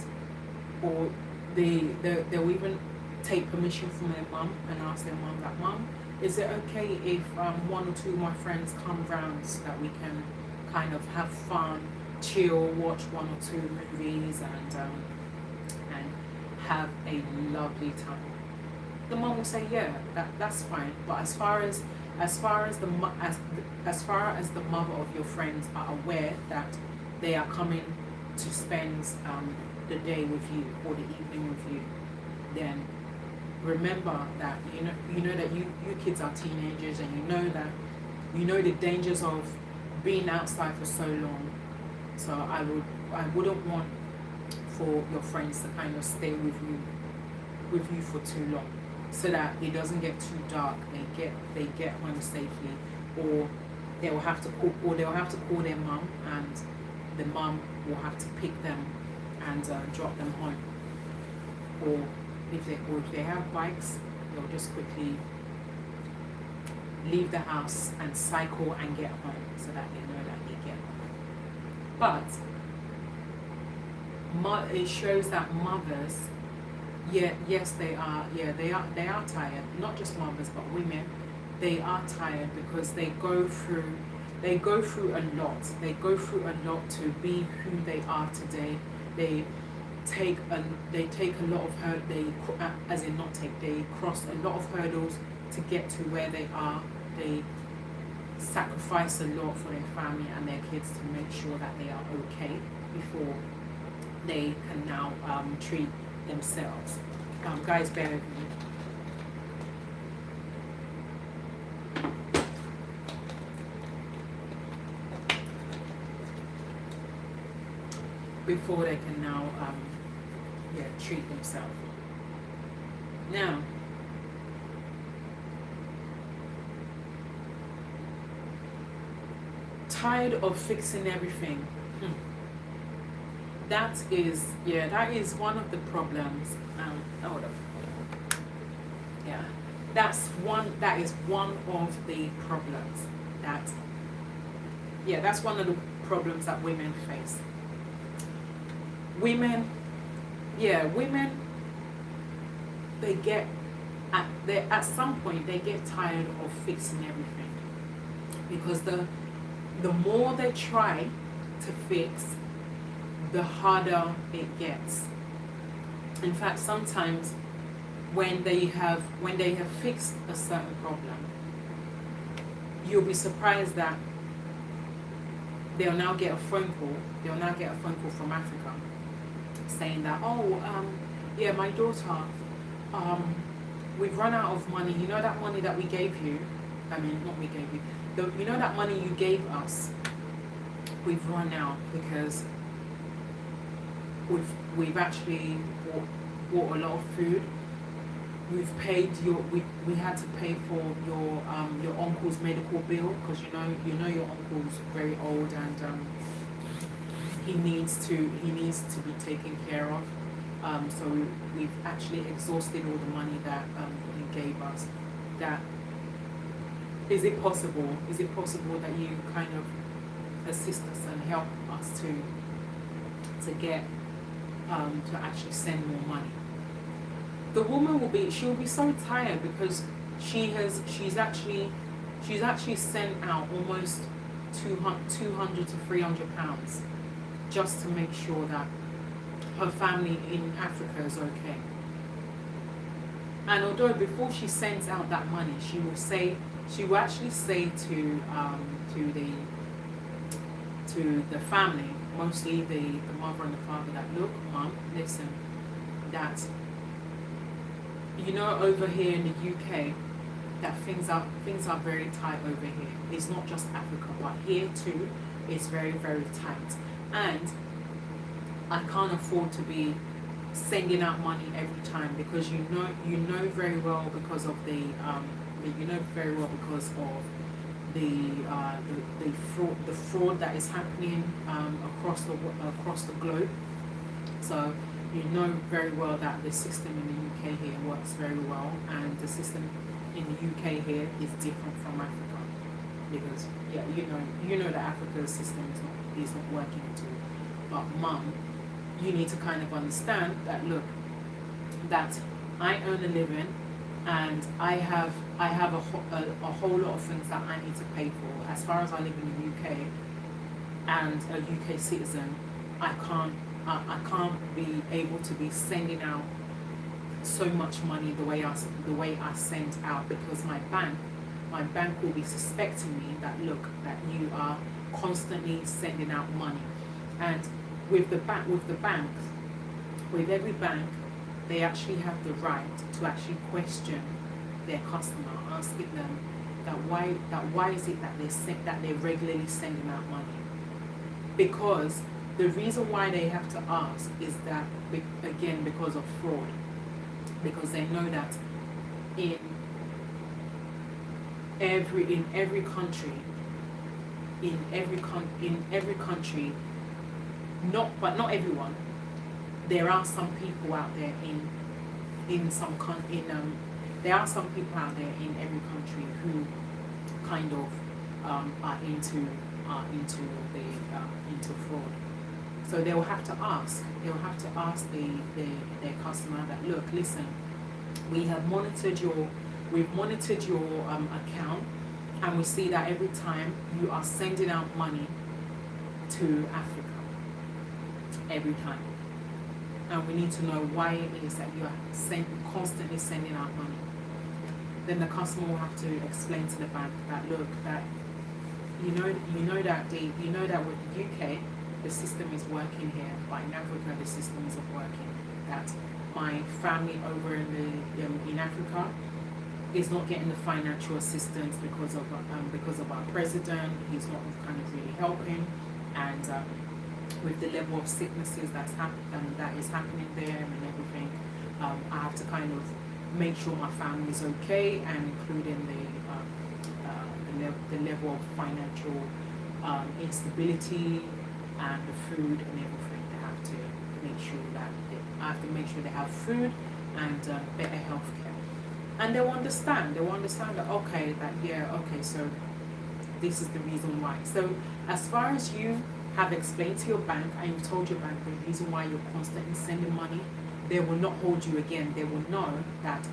B: or they'll even take permission from their mum and ask their mum that, Mum, is it okay if one or two of my friends come round so that we can kind of have fun, chill, watch one or two movies, and have a lovely time? The mum will say, yeah, that's fine. But as far as the mother of your friends are aware that they are coming to spend the day with you or the evening with you, then remember that you know that you kids are teenagers, and you know the dangers of being outside for so long. So I wouldn't want for your friends to kind of stay with you for too long, so that it doesn't get too dark. They get home safely, or they'll have to call their mum, and the mum will have to pick them and drop them home. Or if they have bikes, they'll just quickly leave the house and cycle and get home, so that they know that they get home. But it shows that mothers, yes, they are tired. Not just mothers, but women, they are tired because they go through a lot. They go through a lot to be who they are today. They take a lot of they cross a lot of hurdles to get to where they are. They sacrifice a lot for their family and their kids to make sure that they are okay before they can now treat themselves. Guys, bear with me. Before they can now treat themselves. Now, tired of fixing everything. That is one of the problems. That is one of the problems that's one of the problems that women face. Women, they get at some point they get tired of fixing everything, because the more they try to fix, the harder it gets. In fact, sometimes when they have fixed a certain problem, you'll be surprised that they'll now get a phone call. They'll now get a phone call from Africa saying that, yeah, my daughter, we've run out of money. You know that money that we gave you? I mean, not we gave you. You know that money you gave us? We've run out because we've actually bought a lot of food. We've paid we had to pay for your uncle's medical bill, because you know your uncle's very old and he needs to be taken care of. So we've actually exhausted all the money that you gave us. That is it possible that you kind of assist us and help us to get to actually send more money? The woman she'll be so tired because she's actually sent out almost 200 to 300 pounds just to make sure that her family in Africa is okay. And although before she sends out that money, she will actually say to the family, mostly the mother and the father, that look, Mum, listen, that over here in the UK, that things are very tight over here. It's not just Africa, but here too, it's very, very tight. And I can't afford to be sending out money every time, because you know very well because of the fraud that is happening across the globe. So you know very well that the system in the UK here works very well, and the system in the UK here is different from Africa, because you know that Africa's system is not working at all. But Mum, you need to kind of understand that, look, that I earn a living and I have a whole lot of things that I need to pay for. As far as I live in the UK and a UK citizen, I can't be able to be sending out so much money the way I send out, because my bank will be suspecting me that, look, that you are constantly sending out money. And with every bank, they actually have the right to actually question their customer, asking them that why is it that they're regularly sending out money. Because the reason why they have to ask is that, again, because of fraud. Because they know that in every country, not everyone, there are some people out there there are some people out there in every country who kind of are into fraud. So they will have to ask their customer that, look, listen, we've monitored your account, and we see that every time you are sending out money to Africa, every time. And we need to know why it is that you are constantly sending out money. Then the customer will have to explain to the bank that, look, that you know that with the UK the system is working here, but in Africa the system isn't working. That my family over in Africa is not getting the financial assistance because of our president. He's not kind of really helping, and with the level of sicknesses that is happening there and everything, I have to kind of make sure my family is okay, and including the level of financial instability and the food and everything. I have to make sure they have food and better healthcare, and they'll understand that, okay, so this is the reason why. So as far as you have explained to your bank and you've told your bank the reason why you're constantly sending money, they will not hold you again. They will know that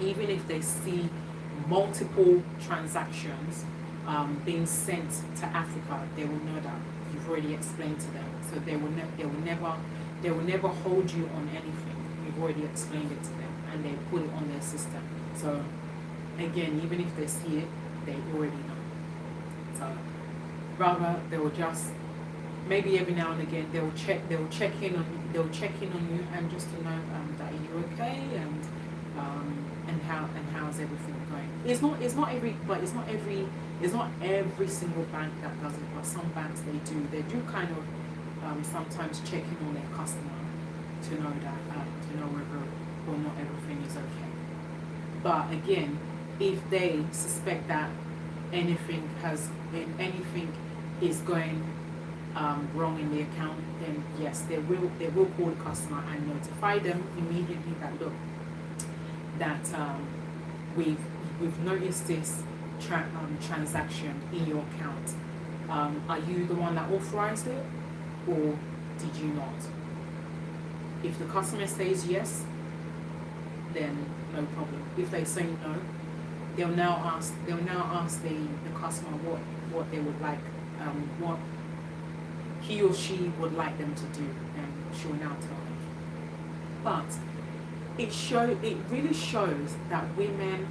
B: even if they see multiple transactions being sent to Africa, they will know that you've you've already explained to them, so they will never hold you on anything. You've already explained it to them, and they put it on their system. So again, even if they see it, they already know. So rather, they will just maybe every now and again they'll check in on you, and just to know that you're okay, and how's everything going. It's not every single bank that does it, but some banks they do kind of sometimes check in on their customer to know that to know whether or not everything is okay. But again, if they suspect that anything is going wrong in the account, then yes, they will call the customer and notify them immediately that look, that we've noticed this transaction in your account. Are you the one that authorized it, or did you not? If the customer says yes, then no problem. If they say no, they'll now ask the customer what they would like, what he or she would like them to do, and she'll now tell them. But it really shows that women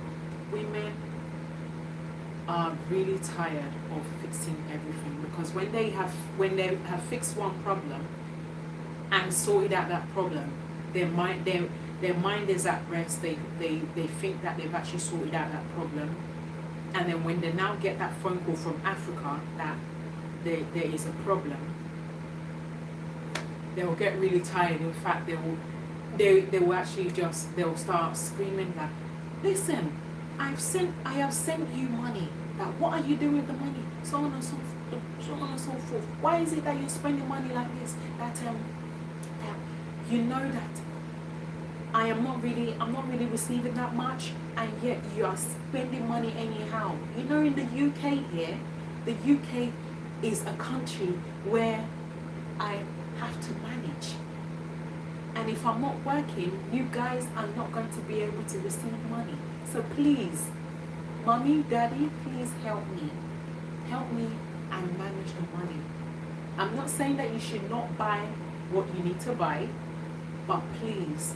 B: are really tired of fixing everything, because when they have fixed one problem and sorted out that problem, their mind is at rest. They think that they've actually sorted out that problem, and then when they now get that phone call from Africa that there is a problem, they will get really tired. In fact, they will actually they'll start screaming that, listen, I have sent you money. That what are you doing with the money? So on and so forth. Why is it that you're spending money like this? That you know that I'm not really receiving that much, and yet you are spending money anyhow. You know, in the UK here, the UK is a country where I have to manage. And if I'm not working, you guys are not going to be able to receive money. So please, mommy, daddy, please help me. Help me and manage the money. I'm not saying that you should not buy what you need to buy, but please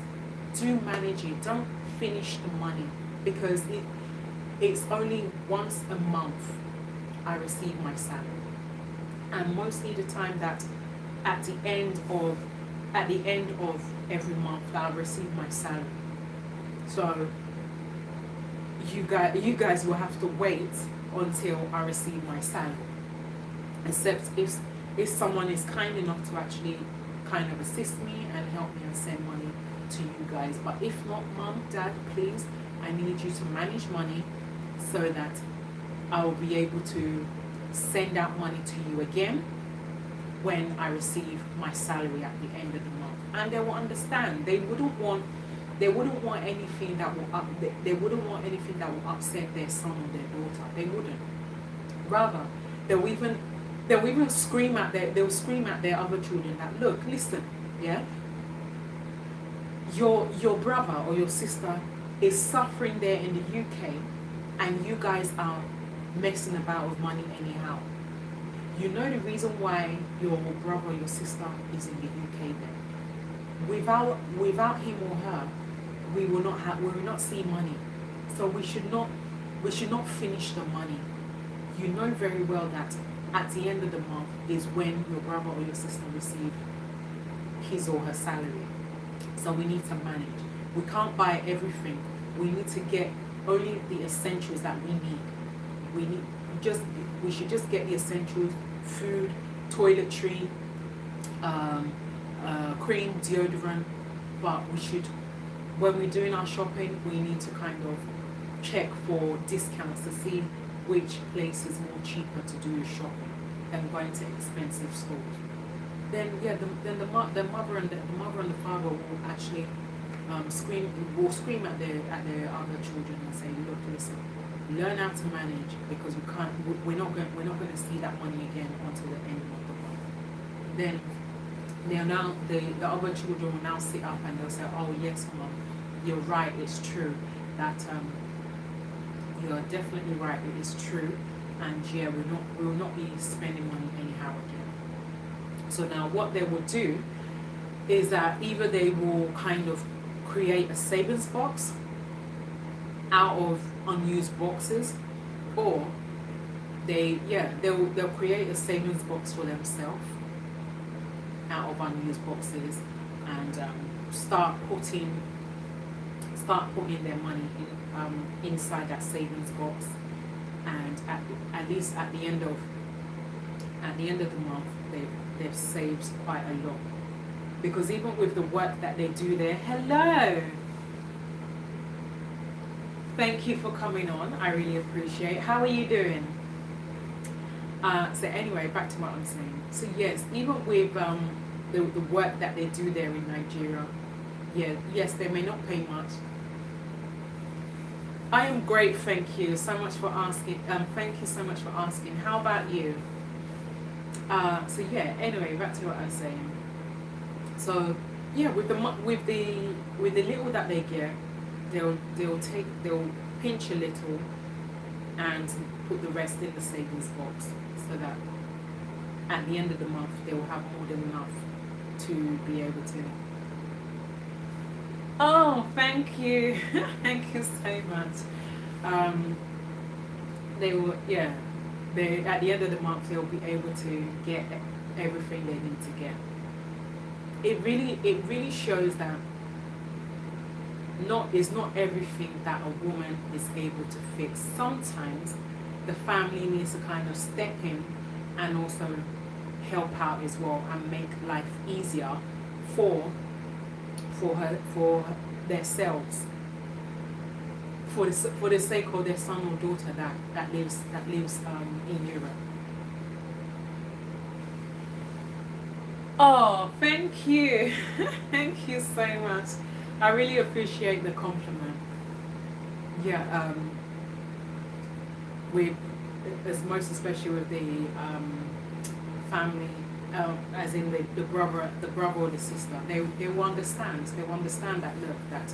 B: do manage it. Don't finish the money, because it's only once a month I receive my salary. And mostly the time that at the end of every month that I receive my salary. So you guys will have to wait until I receive my salary, except if someone is kind enough to actually kind of assist me and help me and send money to you guys. But if not, mom, dad, please, I need you to manage money so that I will be able to send out money to you again when I receive my salary at the end of the month. And they will understand. They wouldn't want anything that will upset their son or their daughter. They wouldn't. Rather, they'll scream at their other children that, look, listen, yeah, your brother or your sister is suffering there in the UK, and you guys are messing about with money anyhow. You know the reason why your brother or your sister is in the UK then. Without him or her, we will not see money. So we should not finish the money. You know very well that at the end of the month is when your brother or your sister receive his or her salary. So we need to manage. We can't buy everything. We need to get only the essentials that we need. We should just get the essentials: food, toiletry, cream, deodorant. But when we're doing our shopping, we need to kind of check for discounts to see which place is more cheaper to do your shopping than going to expensive stores. Then the mother and the father will actually scream at their other children and say, look, listen, learn how to manage, because we're not going to see that money again until the end of the month. Then the other children will now sit up and they'll say, oh yes, mom, you're right, it's true that you're definitely right, it is true, and yeah, we will not be spending money anyhow again. So now what they will do is that either they will kind of create a savings box out of unused boxes, or they'll create a savings box for themselves out of unused boxes, and start putting their money inside that savings box, and at least at the end of the month they've saved quite a lot, because even with the work that they do there, hello, thank you for coming on, I really appreciate. How are you doing? So anyway, back to what I'm saying. So yes, even with the work that they do there in Nigeria, yes, they may not pay much. I am great, thank you so much for asking. Thank you so much for asking. How about you? So yeah, anyway, back to what I was saying. So yeah, with the little that they get, they'll pinch a little and put the rest in the savings box, so that at the end of the month they will have more than enough to be able to. Oh, thank you. Thank you so much. They will, they at the end of the month they'll be able to get everything they need to get. It really shows that it's not everything that a woman is able to fix. Sometimes the family needs to kind of step in and also help out as well and make life easier for themselves, for the sake of their son or daughter that lives in Europe. Oh, thank you. Thank you so much. I really appreciate the compliment. Yeah, most especially with the family, as in the brother or the sister, they will understand. They will understand that, look, that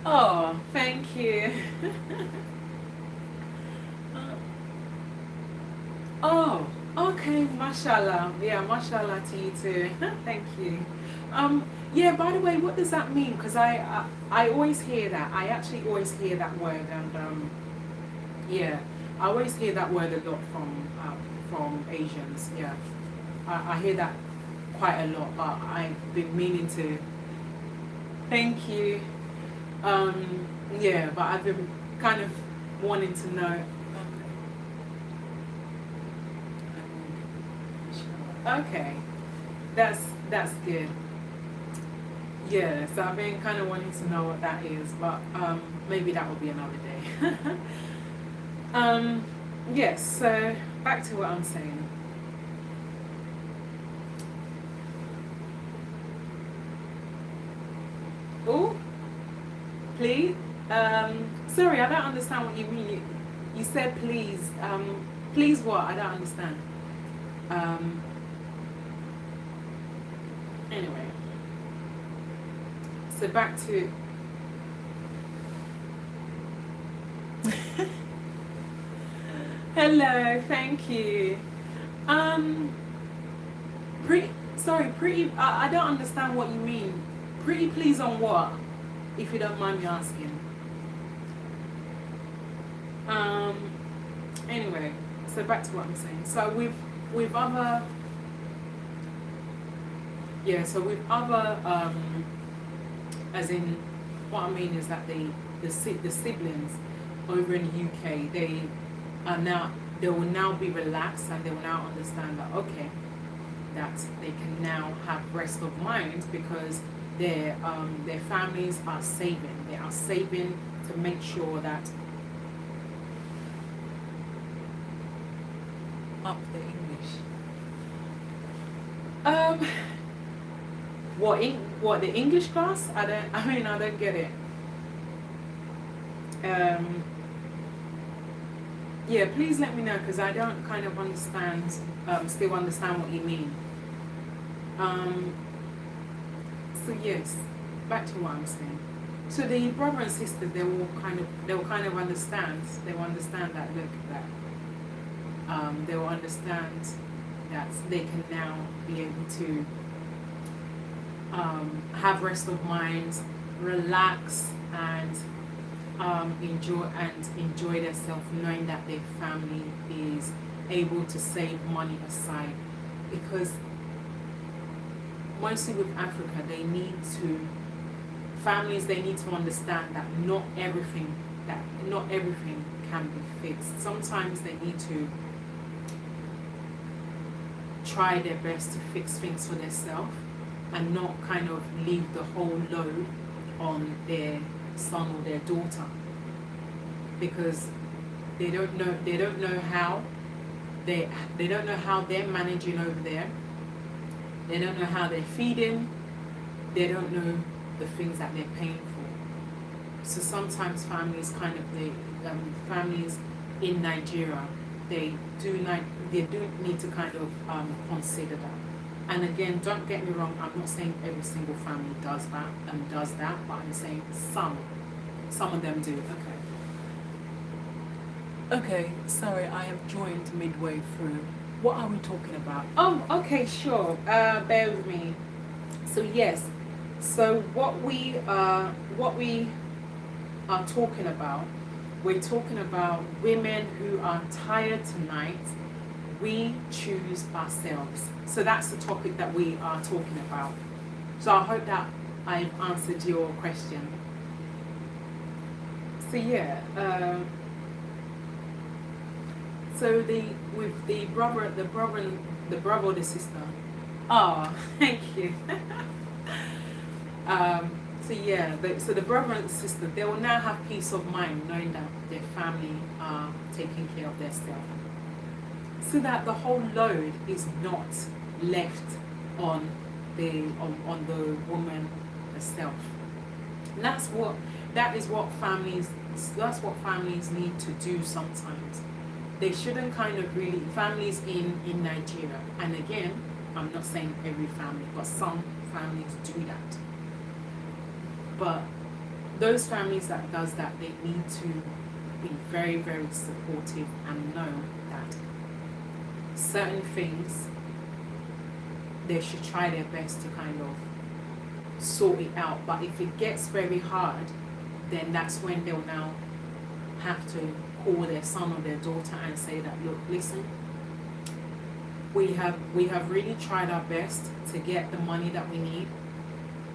B: oh, thank you. Oh, okay, mashallah. Yeah, mashallah to you too. Thank you. Yeah, by the way, what does that mean? Because I always hear that. I actually always hear that word, and yeah, I always hear that word a lot from Asians. Yeah, I hear that quite a lot, but I've been meaning to. Thank you. Yeah, but I've been kind of wanting to know. Okay, that's good. Yeah, so I've been kind of wanting to know what that is, but maybe that will be another day. Yes, so back to what I'm saying. Oh, please. Sorry, I don't understand what you mean. You said please. Please what? I don't understand. Anyway, so back to hello, thank you. Pretty. I don't understand what you mean. Pretty please on what? If you don't mind me asking. Anyway, so back to what I'm saying. So with other. Yeah, so with other, as in, what I mean is that the siblings over in the UK, they will now be relaxed, and they will now understand that, okay, that they can now have rest of mind, because their families are saving. They are saving to make sure that
C: Up the English.
B: What the English class? I don't get it. Yeah, please let me know, because I don't kind of understand. Still understand what you mean. So yes, back to what I'm saying. So the brother and sister, they will kind of understand. They will understand that, look, that They will understand that they can now be able to have rest of mind, relax, and enjoy themselves, knowing that their family is able to save money aside. Because mostly with Africa, families need to understand that not everything can be fixed. Sometimes they need to try their best to fix things for themselves and not kind of leave the whole load on their son or their daughter, because they don't know how they're managing over there. They don't know how they're feeding. They don't know the things that they're paying for. So sometimes families families in Nigeria, they do need to kind of consider that. And again, don't get me wrong, I'm not saying every single family does that, but I'm saying some of them do.
C: Okay, sorry, I have joined midway through. What are we talking about?
B: Oh, okay, sure. Bear with me. So yes, so what we are talking about, we're talking about women who are tired tonight. We choose ourselves. So that's the topic that we are talking about. So I hope that I've answered your question. So yeah, so the brother or the sister. Oh, thank you. So yeah, so the brother and the sister, they will now have peace of mind knowing that their family are taking care of themselves, so that the whole load is not left on the woman herself. And that is what families need to do sometimes. They shouldn't kind of really, families in Nigeria, and again, I'm not saying every family, but some families do that. But those families that does that, they need to be very, very supportive and know that certain things, they should try their best to kind of sort it out. But if it gets very hard, then that's when they'll now have to call their son or their daughter and say that, look, listen, we have really tried our best to get the money that we need,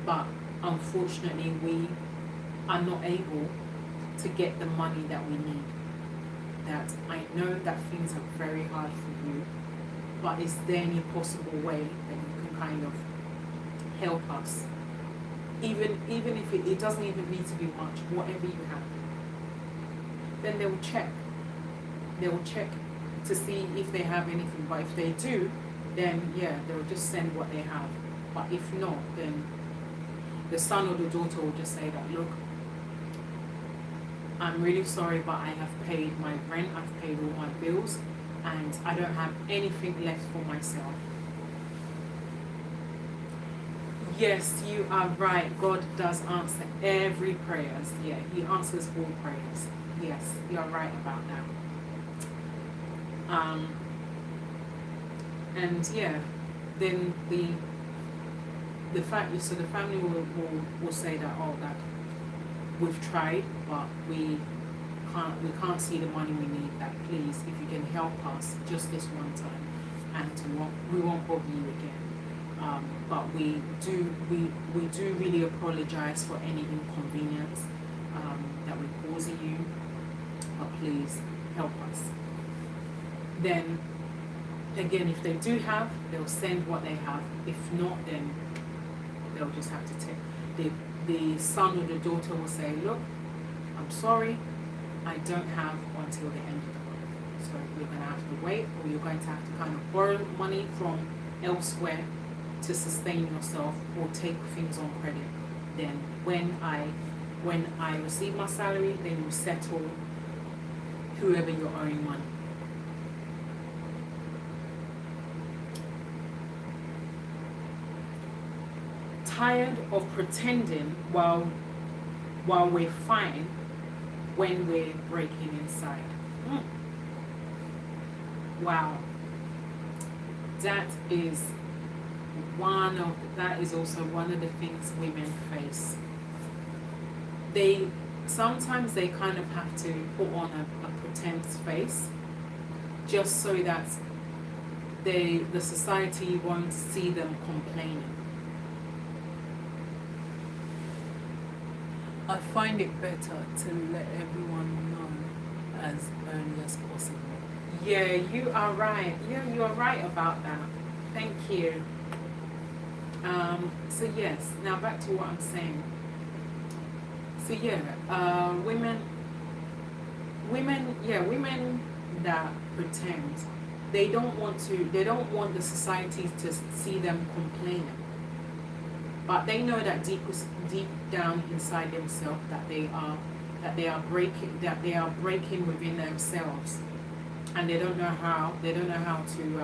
B: but unfortunately we are not able to get the money that we need. That I know that things are very hard for you, but is there any possible way that you can kind of help us? Even if it doesn't even need to be much, whatever you have. Then they will check. They will check to see if they have anything. But if they do, then yeah, they'll just send what they have. But if not, then the son or the daughter will just say that, look, I'm really sorry, but I have paid my rent, I've paid all my bills, and I don't have anything left for myself. Yes, you are right. God does answer every prayers. Yeah, He answers all prayers. Yes, you are right about that. And yeah, then the family will say that, oh, that we've tried, but we can't see the money we need. That please, if you can help us just this one time, and we won't bother you again. But we do really apologize for any inconvenience that we're causing you. But please help us. Then again, if they do have, they'll send what they have. If not, then they'll just have to take. The son or the daughter will say, look, I'm sorry, I don't have until the end of the month. So you're going to have to wait, or you're going to have to kind of borrow money from elsewhere to sustain yourself, or take things on credit. Then when I receive my salary, then you settle whoever you're owing money. Tired of pretending while we're fine when we're breaking inside. Wow. That is that is also one of the things women face. Sometimes they kind of have to put on a pretense face just so that the society won't see them complaining.
C: I find it better to let everyone know as early as possible.
B: Yeah, you are right. Yeah, you are right about that. Thank you. So yes, now back to what I'm saying. So yeah, women that pretend, they don't want the society to see them complaining. But they know that deep down inside themselves that they are breaking within themselves, and they don't know how to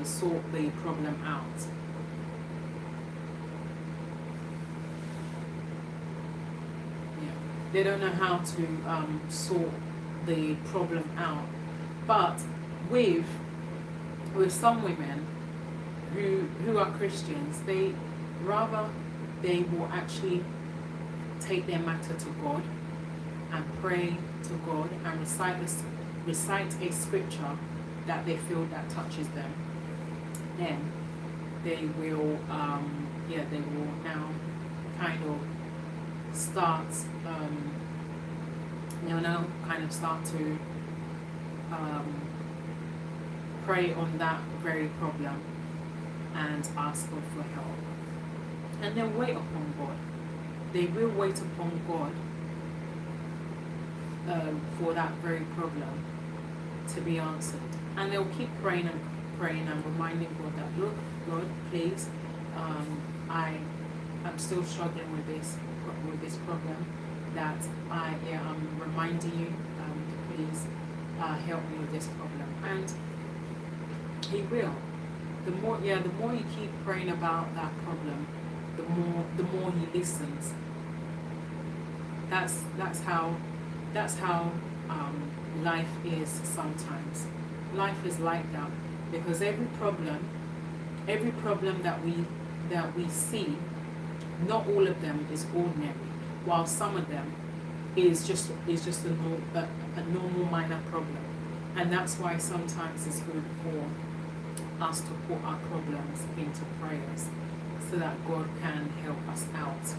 B: sort the problem out. Yeah, they don't know how to sort the problem out. But with some women who are Christians, they will actually take their matter to God and pray to God and recite a scripture that they feel that touches them. Then they will now kind of start to pray on that very problem and ask God for help, and then wait upon God. They will wait upon God for that very problem to be answered, and they'll keep praying and reminding God that, look, God, please, I'm still struggling with this problem. That I am reminding you to please help me with this problem, and He will. The more you keep praying about that problem, the more He listens. That's how life is sometimes. Life is like that, because every problem that we see, not all of them is ordinary, while some of them is just a normal minor problem, and that's why sometimes it's good for us to put our problems into prayers so that God can help us out.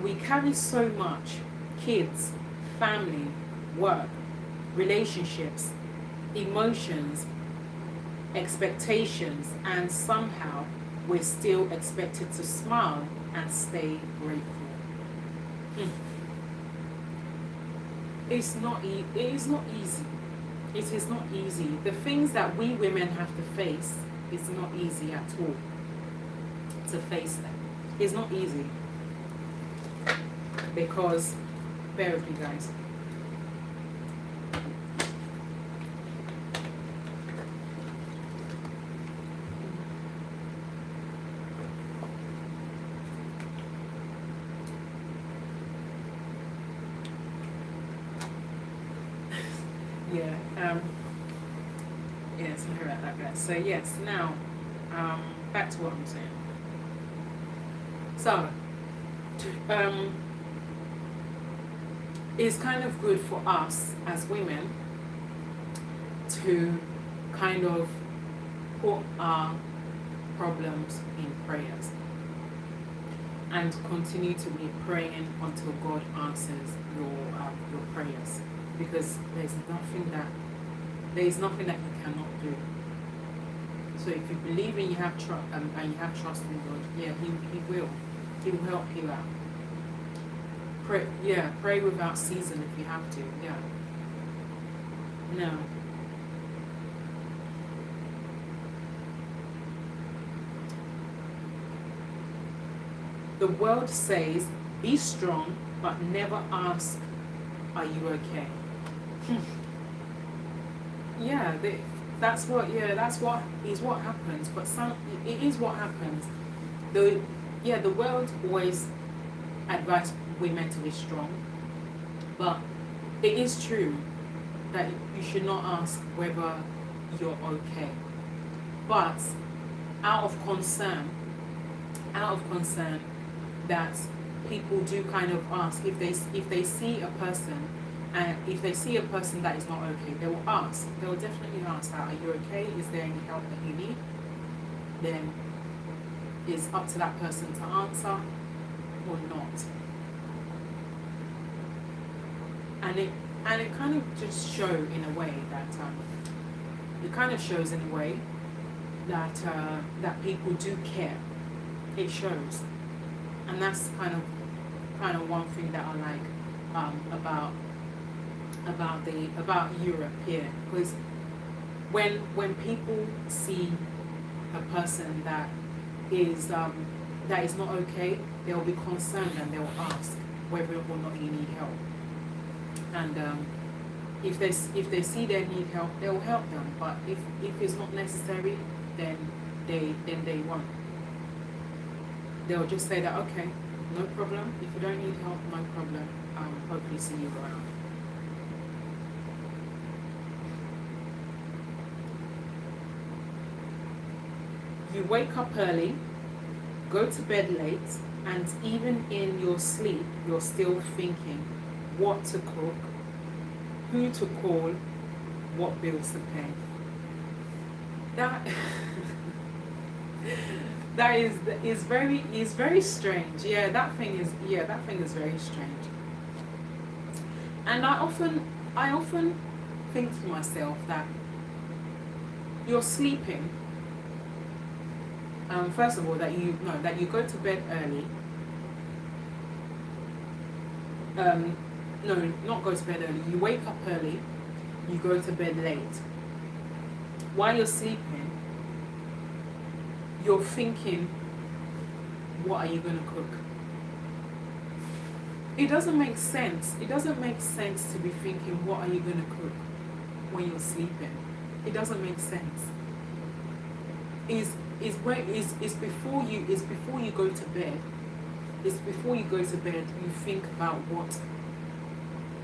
B: We carry so much: kids, family, work, relationships, emotions, expectations, and somehow we're still expected to smile and stay grateful. It is not easy. It is not easy. The things that we women have to face, it's not easy at all to face them. It's not easy. Because, bear with me, guys. Sorry about that, guys. So yes, now back to what I'm saying. So it's kind of good for us as women to kind of put our problems in prayers and continue to be praying until God answers your prayers, because there's nothing that He cannot do. So if you believe and you have trust in God, yeah, He will help you out. Pray without ceasing if you have to. Yeah. No. The world says, be strong, but never ask, are you okay? that's what happens. But it is what happens. the world always advises women to be strong, but it is true that you should not ask whether you're okay. But out of concern that people do kind of ask if they see a person, and if they see a person that is not okay, they will definitely ask, are you okay? Is there any help that you need? Then it's up to that person to answer or not. And it kind of just show in a way that it kind of shows in a way that that people do care. It shows, and that's kind of one thing that I like about Europe here, because when people see a person that is not okay, they'll be concerned and they'll ask whether or not you need help. And if they see they need help, they'll help them. But if it's not necessary, then they won't. They'll just say that, okay, no problem. If you don't need help, no problem. Hopefully see you around. You wake up early, go to bed late, and even in your sleep, you're still thinking what to cook, who to call, what bills to pay. That is very strange. That thing is very strange. And I often think to myself that you're sleeping. First of all, that you go to bed early. No, not go to bed early. You wake up early. You go to bed late. While you're sleeping, you're thinking, what are you going to cook? It doesn't make sense. It doesn't make sense to be thinking, what are you going to cook when you're sleeping? It doesn't make sense. It's before you go to bed. It's before you go to bed, you think about what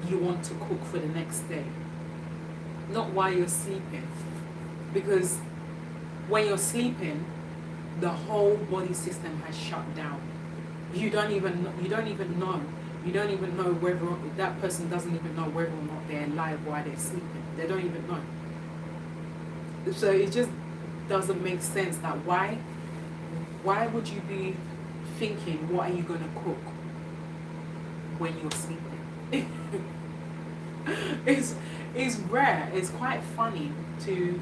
B: you want to cook for the next day. Not while you're sleeping. Because when you're sleeping, the whole body system has shut down. You don't even know whether that person doesn't even know whether or not they're alive while they're sleeping. They don't even know. So it just doesn't make sense that why would you be thinking what are you going to cook when you're sleeping? It's rare. It's quite funny to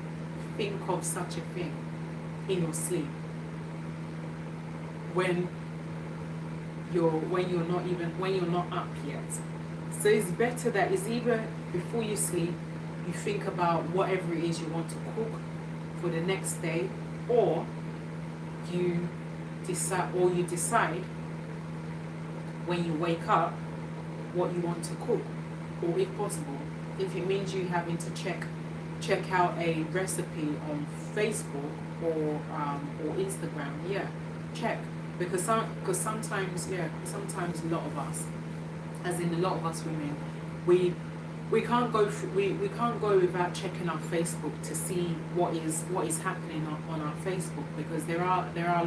B: think of such a thing in your sleep when you're not up yet. So it's better that it's either before you sleep you think about whatever it is you want to cook for the next day, or you decide when you wake up what you want to cook, or if possible, if it means you having to check out a recipe on Facebook or Instagram, check, because sometimes a lot of us, as in a lot of us women, we can't go without checking our Facebook to see what is happening on our Facebook, because there are a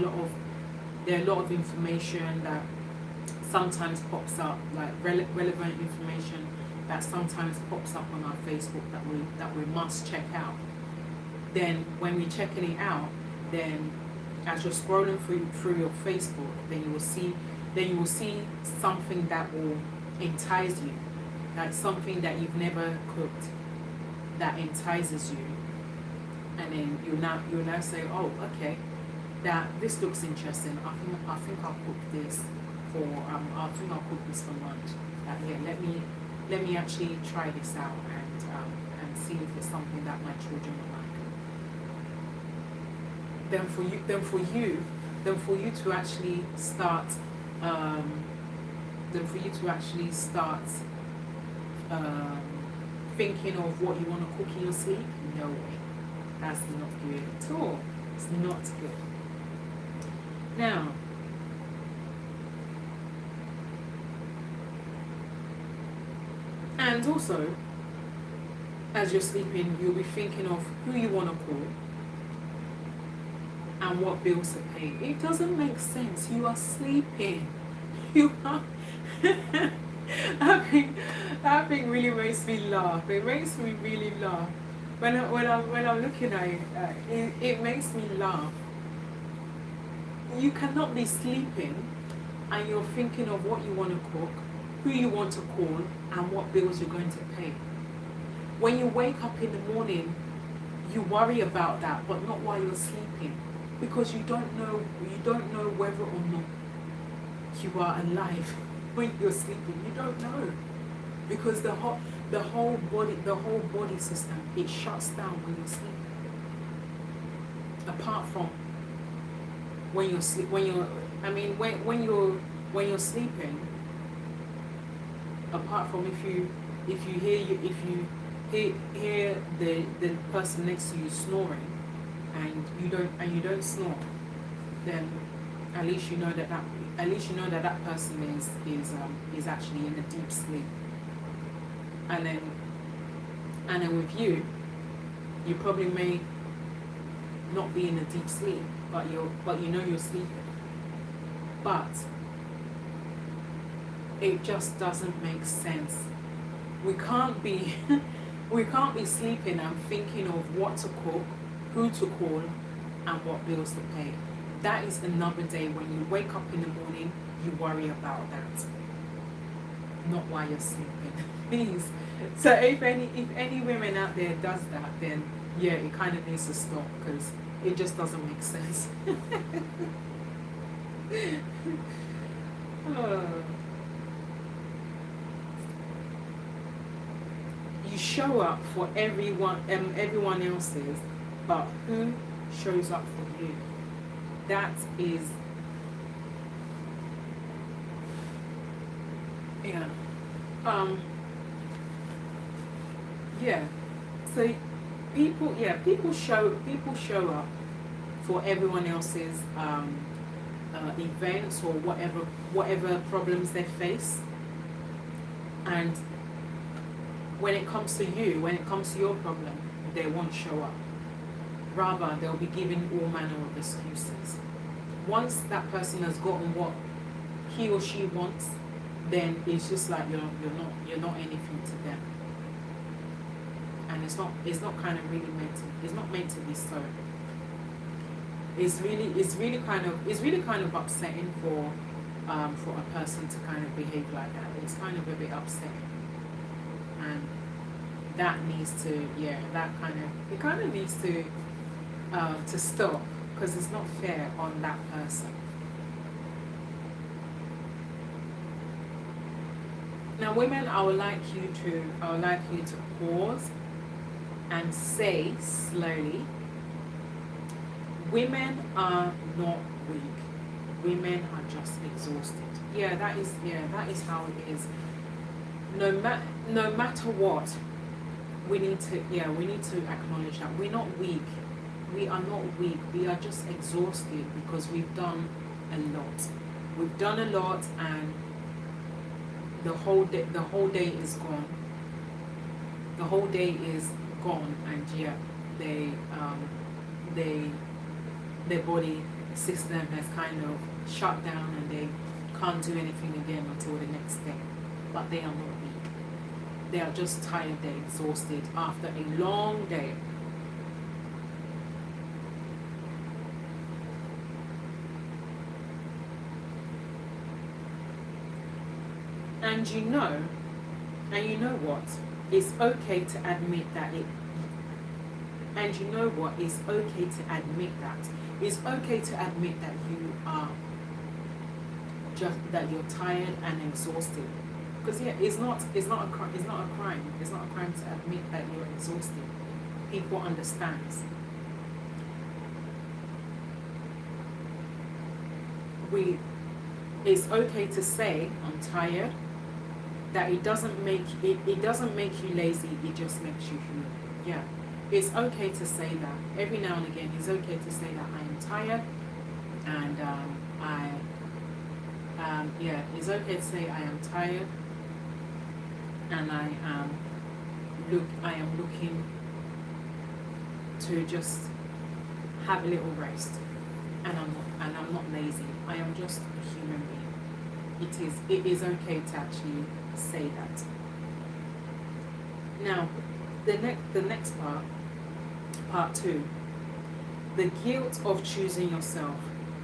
B: lot of information that sometimes pops up, like relevant information that sometimes pops up on our Facebook that we must check out. Then when we're checking it out, then as you're scrolling through your Facebook, then you will see something that will entice you, like something that you've never cooked that entices you, and then you'll now say, oh, okay, that this looks interesting. I think I'll cook this for I think I'll cook this for lunch. Let me actually try this out and see if it's something that my children will like. Then for you to actually start thinking of what you want to cook in your sleep, no way. That's not good at all. It's not good. Now, And also, as you're sleeping, you'll be thinking of who you want to call and what bills to pay. It doesn't make sense. You are sleeping. You are. that thing really makes me laugh. It makes me really laugh. When I'm looking at it, it makes me laugh. You cannot be sleeping and you're thinking of what you want to cook, who you want to call, and what bills you're going to pay. When you wake up in the morning, you worry about that, but not while you're sleeping, because you don't know whether or not you are alive when you're sleeping. You don't know, because the whole body system, it shuts down when you're sleeping. Apart from when you're sleeping, apart from if you hear the person next to you snoring, and you don't snore, then at least you know that person is actually in a deep sleep. And then with you probably may not be in a deep sleep, but you know you're sleeping. But it just doesn't make sense. We can't be sleeping and thinking of what to cook, who to call, and what bills to pay. That is another day. When you wake up in the morning, you worry about that, not while you're sleeping. Please. So if any women out there does that, then yeah, it kind of needs to stop, because it just doesn't make sense. Oh. You show up for everyone else's, but who shows up for you? That is, yeah, yeah. So people show up for everyone else's events or whatever problems they face, and when it comes to you, when it comes to your problem, they won't show up. Rather, they'll be giving all manner of excuses. Once that person has gotten what he or she wants, then it's just like you're not anything to them. And it's not kind of really meant to be so. It's really kind of upsetting for a person to kind of behave like that. It's kind of a bit upsetting. And that needs to, it kind of needs to stop, because it's not fair on that person. Now, women, I would like you to pause and say slowly, women are not weak. Women are just exhausted. That is how it is. No matter what, we need to acknowledge that we're not weak. We are not weak. We are just exhausted because we've done a lot. We've done a lot, and the whole day is gone. The whole day is gone, and their body system has kind of shut down, and they can't do anything again until the next day. But they are not weak. They are just tired. They're exhausted after a long day. And you know what? It's okay to admit that and you know what? It's okay to admit that. It's okay to admit that you are that you're tired and exhausted. Because it's not a crime. It's not a crime to admit that you're exhausted. People understand. It's okay to say I'm tired. That it doesn't make you lazy. It just makes you human. Yeah, it's okay to say that every now and again. It's okay to say that I am tired, and it's okay to say I am tired. and I am looking to just have a little rest, and I'm not lazy. I am just a human being. It is okay to actually say that. Now, the next part 2, the guilt of choosing yourself.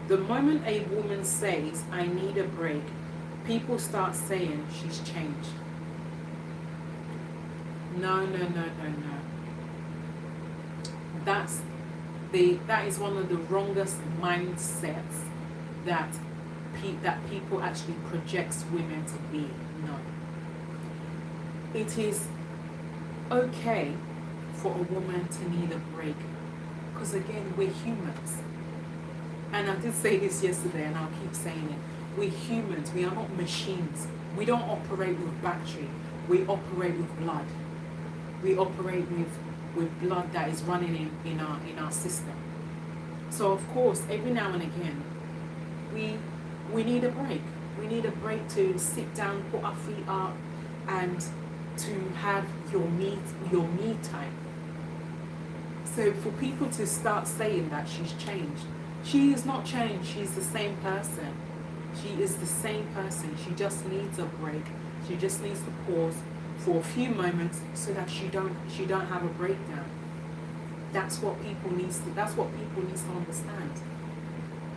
B: The moment a woman says, I need a break, people start saying she's changed. No. That is one of the wrongest mindsets that people actually projects women to be. No. It is okay for a woman to need a break, because again, we're humans. And I did say this yesterday, and I'll keep saying it. We're humans. We are not machines. We don't operate with battery. We operate with blood. We operate with blood that is running in our system. So of course, every now and again, we need a break. We need a break to sit down, put our feet up, and to have your me time. So for people to start saying that she's changed, she is not changed. She's the same person. She is the same person. She just needs a break. She just needs to pause for a few moments so that she don't have a breakdown. That's what people need to understand,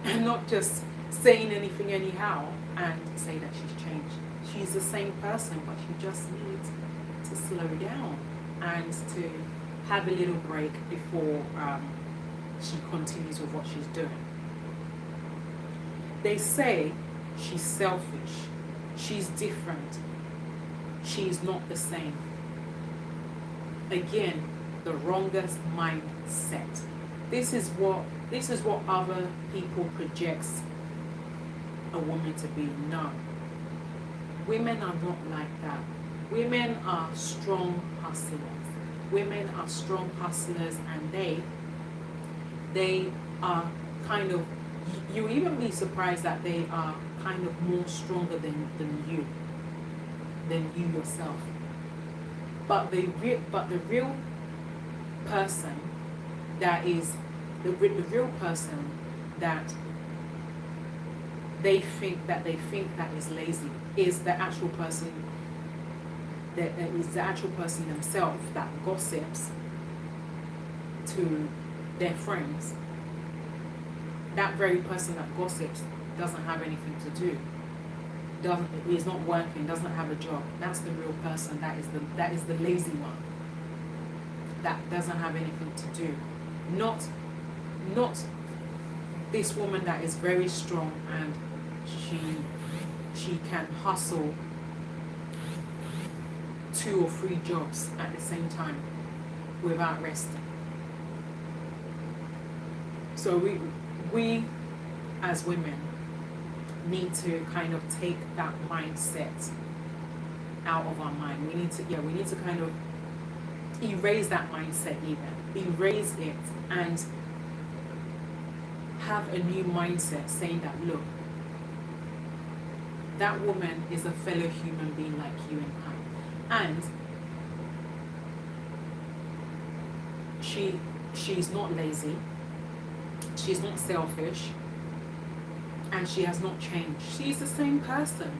B: and not just saying anything anyhow and say that she's changed. She's the same person, but she just needs to slow down and to have a little break before she continues with what she's doing. They say she's selfish, she's different, she's not the same. Again, the wrongest mindset. This is what other people projects a woman to be. No. Women are not like that. Women are strong hustlers. Women are strong hustlers, and they are kind of, you even be surprised that they are kind of more stronger than you yourself. But the real person that is the real person that they think that is lazy is the actual person themselves that gossips to their friends. That very person that gossips doesn't have anything to do, is not working, doesn't have a job. That's the real person. That is the lazy one that doesn't have anything to do. Not this woman that is very strong and she can hustle 2 or 3 jobs at the same time without resting. So we as women need to kind of take that mindset out of our mind. We need to kind of erase that mindset, erase it, and have a new mindset saying that, look, that woman is a fellow human being like you and I, and she's not lazy, she's not selfish, and she has not changed. She's the same person.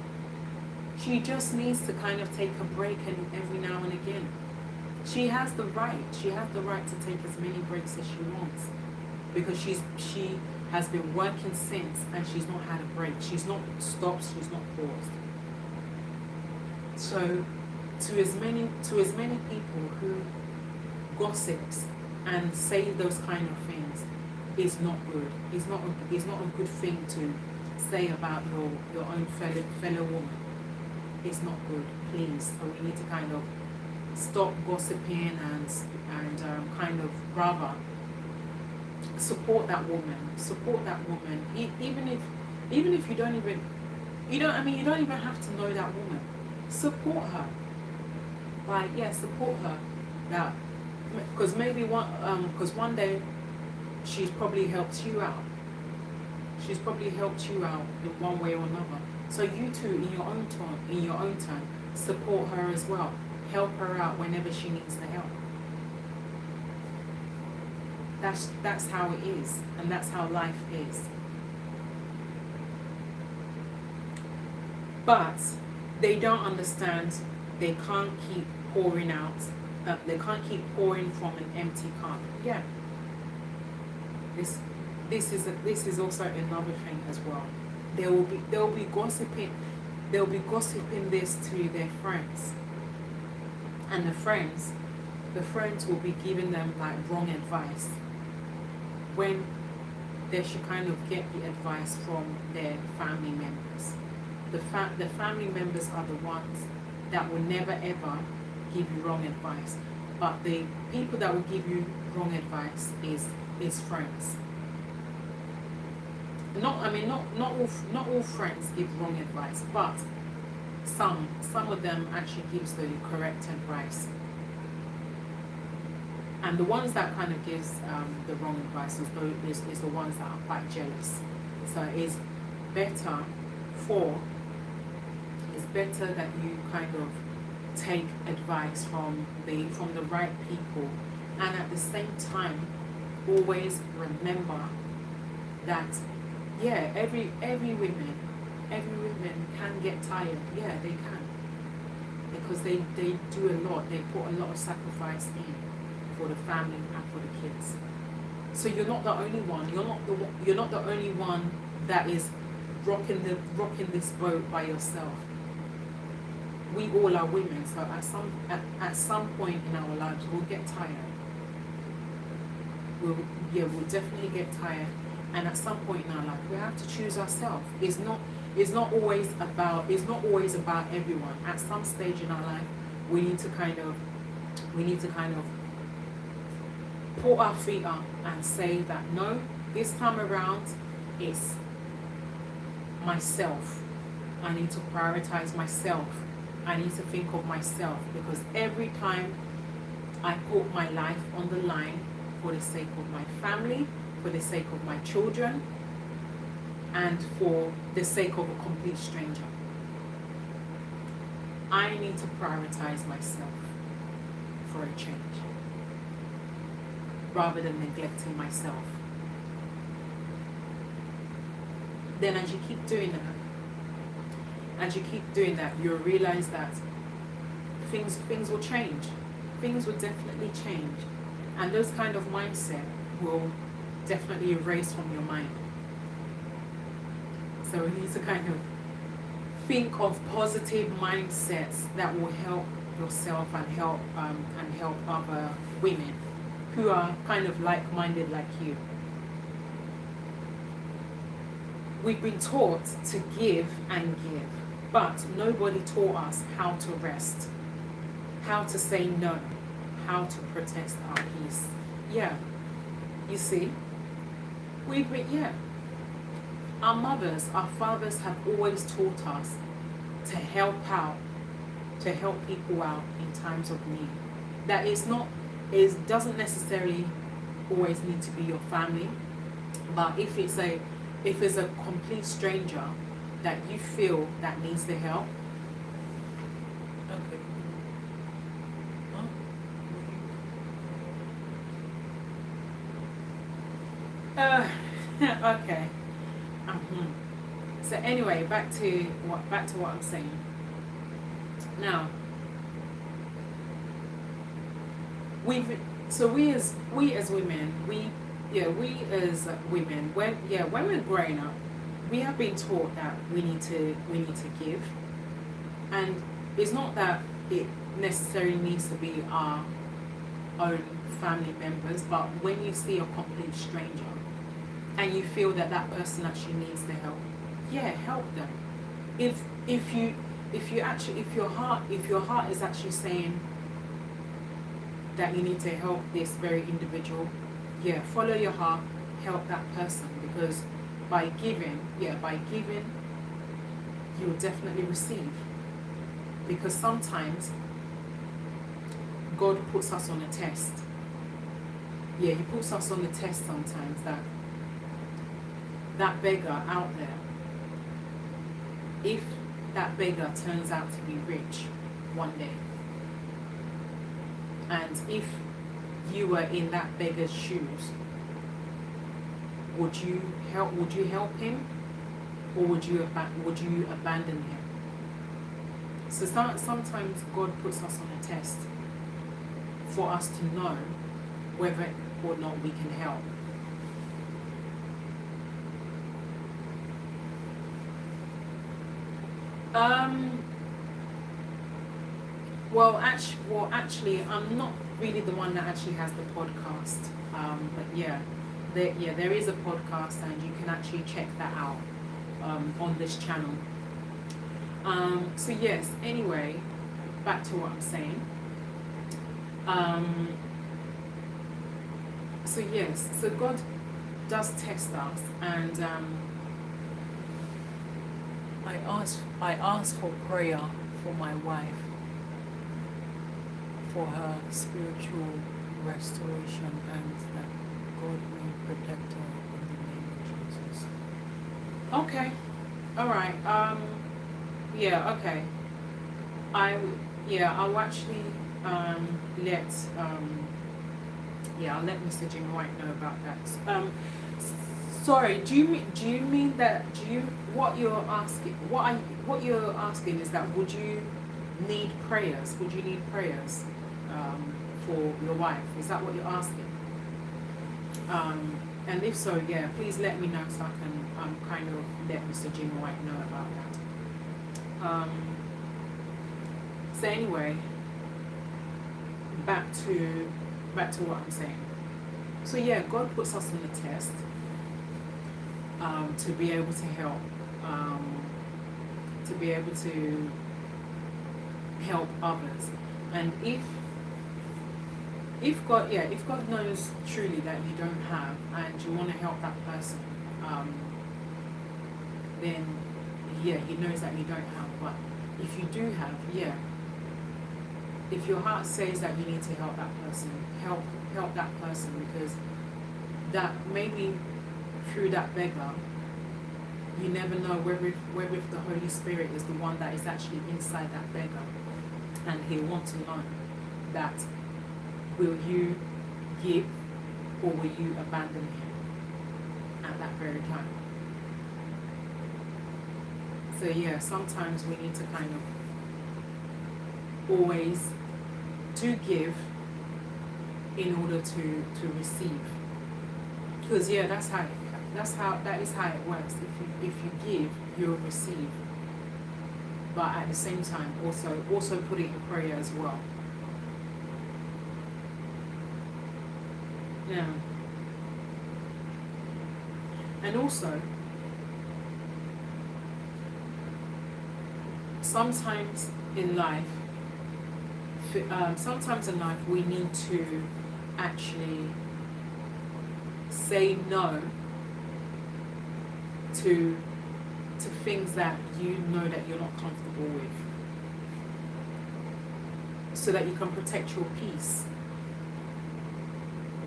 B: She just needs to kind of take a break every now and again. She has the right to take as many breaks as she wants, because she has been working since, and she's not had a break. She's not stopped, she's not paused. So to as many people who gossips and say those kind of things is not good. It's not a good thing to say about your own fellow woman. It's not good, please. So we need to kind of stop gossiping and kind of rather support that woman. Even if you don't even have to know that woman. Support her. Support her. That because maybe one day she's probably helped you out. She's probably helped you out in one way or another. So you too, in your own turn, support her as well. Help her out whenever she needs the help. That's how it is, and that's how life is. But they don't understand. They can't keep pouring out. They can't keep pouring from an empty cup. Yeah. This is also another thing as well. They'll be gossiping. They'll be gossiping this to their friends, and the friends will be giving them like wrong advice, when they should kind of get the advice from their family members. The family members are the ones that will never ever give you wrong advice, but the people that will give you wrong advice is friends. Not all friends give wrong advice, but some of them actually gives the correct advice. And the ones that kind of gives the wrong advice is the ones that are quite jealous. So it's better that you kind of take advice from the right people, and at the same time always remember that every women can get tired. Yeah, they can, because they do a lot. They put a lot of sacrifice in for the family and for the kids. So you're not the only one. You're not the only one that is rocking this boat by yourself. We all are women, so at some point in our lives we'll get tired. We'll definitely get tired, and at some point in our life we have to choose ourselves. It's not always about everyone. At some stage in our life we need to kind of put our feet up and say that no, this time around it's myself. I need to prioritize myself. I need to think of myself, because every time I put my life on the line for the sake of my family, for the sake of my children, and for the sake of a complete stranger, I need to prioritize myself for a change, rather than neglecting myself. Then as you keep doing that, you'll realize that things will change. Things will definitely change. And those kind of mindset will definitely erase from your mind. So we need to kind of think of positive mindsets that will help yourself and help other women who are kind of like-minded like you. We've been taught to give and give, but nobody taught us how to rest, how to say no, how to protect our peace. Yeah, you see, our mothers, our fathers have always taught us to help out, to help people out in times of need. That it doesn't necessarily always need to be your family, but if it's a complete stranger that you feel that needs the help.
C: Okay. Huh?
B: Okay. So anyway, back to what I'm saying. Now, we as women, when we're growing up, we have been taught that we need to give, and it's not that it necessarily needs to be our own family members, but when you see a complete stranger and you feel that person actually needs the help, help them. If your heart is actually saying that you need to help this very individual, follow your heart, help that person, because by giving you'll definitely receive. Because sometimes God puts us on a test. He puts us on the test sometimes, that beggar out there, that beggar turns out to be rich one day. And if you were in that beggar's shoes, would you help him, or would you abandon him? So sometimes God puts us on a test for us to know whether or not we can help. Well, actually, I'm not really the one that actually has the podcast. But yeah, there is a podcast, and you can actually check that out on this channel. So yes. Anyway, back to what I'm saying. So yes. So God does test us, and
C: I ask for prayer for my wife, for her spiritual restoration, and that God may protect her in the name of Jesus.
B: okay, all right. Yeah. Okay. I'll actually I'll let Mr. Jim White know about that. Sorry, do you mean that what you're asking is that would you need prayers? Would you need prayers for your wife? Is that what you're asking? And if so, yeah, please let me know so I can kind of let Mr. Jim White know about that. So anyway, back to what I'm saying. So yeah, God puts us on the test to be able to help, to be able to help others. And if God knows truly that you don't have and you want to help that person, then yeah, He knows that you don't have. But if you do have, yeah, if your heart says that you need to help that person, help that person, because that maybe through that beggar, you never know whether if the Holy Spirit is the one that is actually inside that beggar, and He'll want to know that will you give or will you abandon him at that very time. So yeah, sometimes we need to kind of always to give in order to receive, because yeah, that is how it works. If you give, you'll receive, but at the same time also put it in prayer as well. Yeah. And also, sometimes in life we need to actually say no to things that you know that you're not comfortable with, so that you can protect your peace.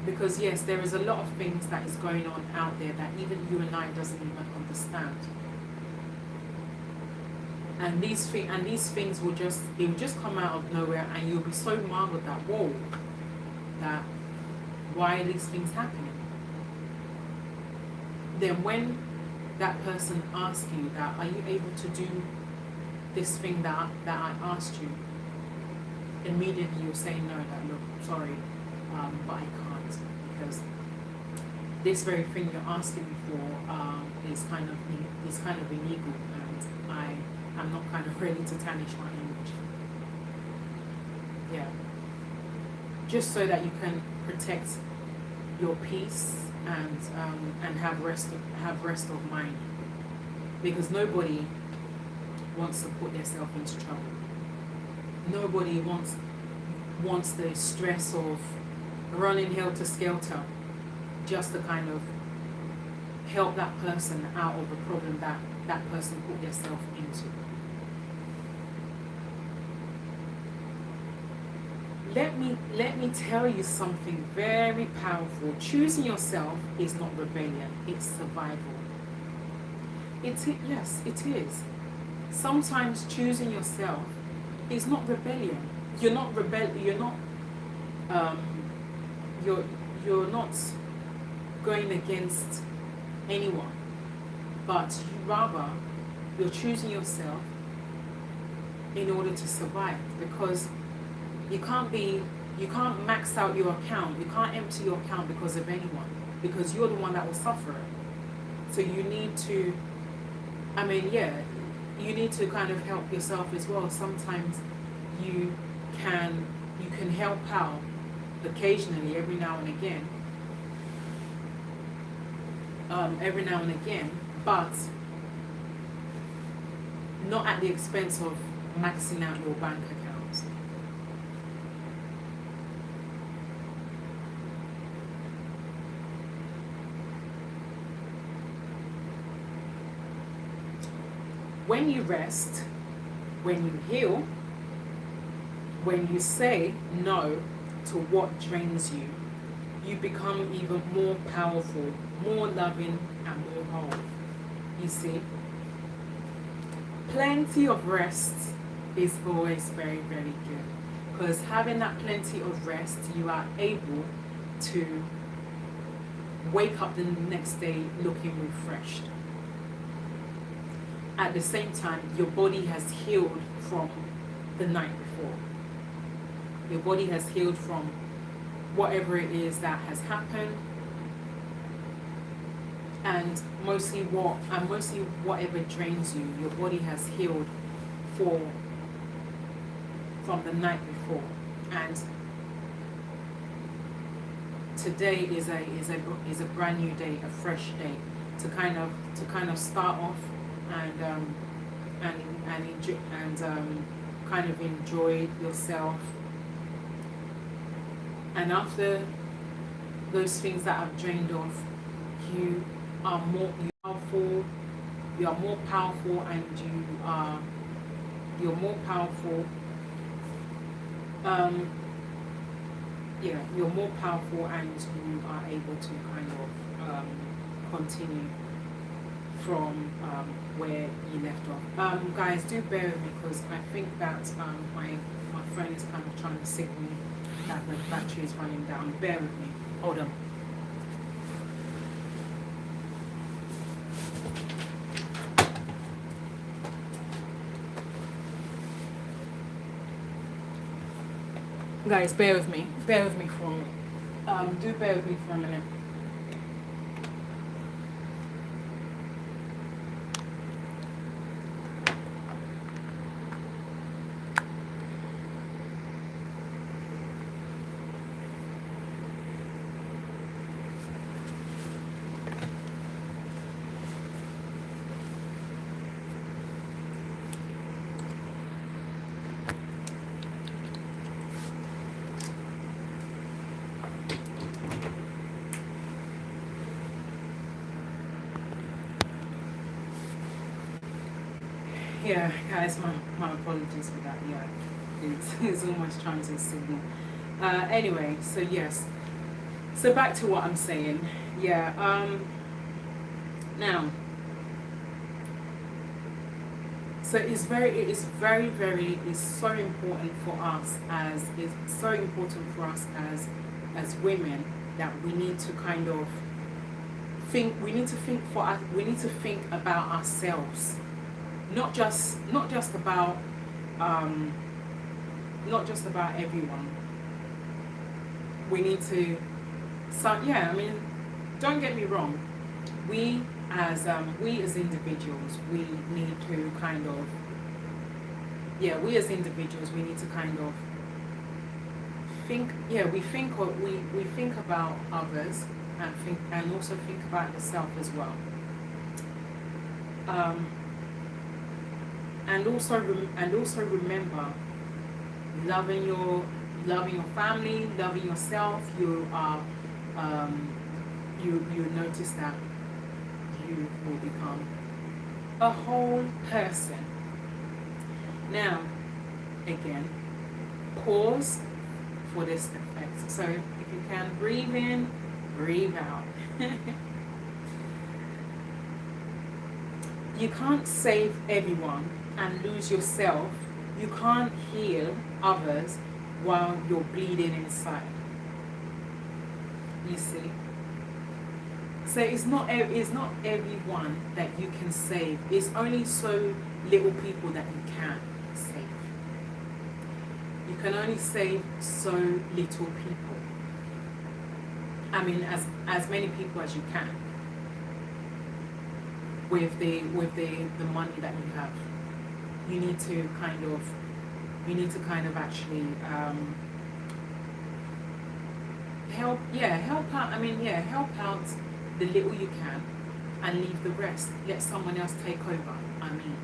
B: Because yes, there is a lot of things that is going on out there that even you and I doesn't even understand. And these things will just come out of nowhere, and you'll be so marveled that that why are these things happening? Then when that person asks you that, are you able to do this thing that I asked you? Immediately you'll say no, that look, sorry, but I can't, because this very thing you're asking me for is kind of illegal, and I'm not kind of ready to tarnish my image. Yeah. Just so that you can protect your peace and have rest of mind, because nobody wants to put themselves into trouble. Nobody wants the stress of running helter skelter just to kind of help that person out of the problem that person put themselves into. Let me tell you something very powerful. Choosing yourself is not rebellion, it's survival. Yes, it is. sometimes choosing yourself is not rebellion. You're not um, you're not going against anyone, but you're choosing yourself in order to survive, because you can't max out your account, you can't empty your account because of anyone, because you're the one that will suffer it. So you need to, you need to kind of help yourself as well. Sometimes you can help out occasionally, every now and again, but not at the expense of maxing out your bank accounts. When you rest, when you heal, when you say no to what drains you, you become even more powerful, more loving, and more whole. You see, plenty of rest is always very, very good, because having that plenty of rest, you are able to wake up the next day looking refreshed. At the same time, your body has healed from the night before. Your body has healed from whatever it is that has happened, and mostly whatever drains you, your body has healed from the night before. And today is a brand new day, a fresh day, to kind of start off and kind of enjoy yourself. And after those things that have drained off, you are more powerful, and you're more powerful, you're more powerful, and you are able to kind of continue from where you left off. Guys, do bear with me, because I think that my phone is kind of trying to signal me that the battery is running down. Bear with me. Hold on. Guys, bear with me. Bear with me for a minute. Do bear with me for a minute. Yeah, guys, my apologies for that. Yeah, it's almost trying to signal. Anyway, so yes. So back to what I'm saying. Yeah. Now. So it's so important for us as women, that we need to kind of think. We need to think about ourselves. Not just about everyone. We need to. So yeah, don't get me wrong. We as individuals, we need to kind of. Yeah, we as individuals, we need to kind of think. Yeah, we think about others, and also think about yourself as well. And also remember, loving your family, loving yourself. You notice that you will become a whole person. Now, again, pause for this effect. So if you can, breathe in, breathe out. You can't save everyone. and lose yourself, you can't heal others while you're bleeding inside. You see? So it's not everyone that you can save. It's only so little people that you can save. You can only save so little people. I mean, as many people as you can with the money that you have. You need to kind of actually help out. I mean, help out the little you can and leave the rest. Let someone else take over. I mean,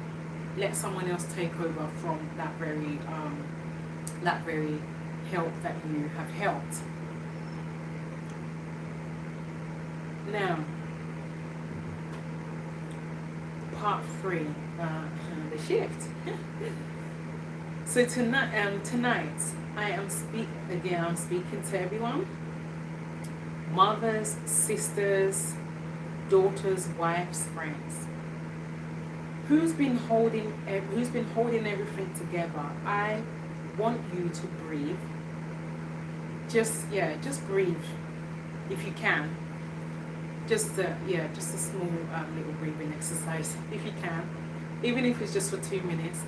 B: let someone else take over from that very help that you have helped. Now, part 3, the shift. So tonight I'm speaking to everyone. Mothers, sisters, daughters, wives, friends. Who's been holding everything together? I want you to breathe. Just breathe if you can. Just a small little breathing exercise if you can, even if it's just for 2 minutes.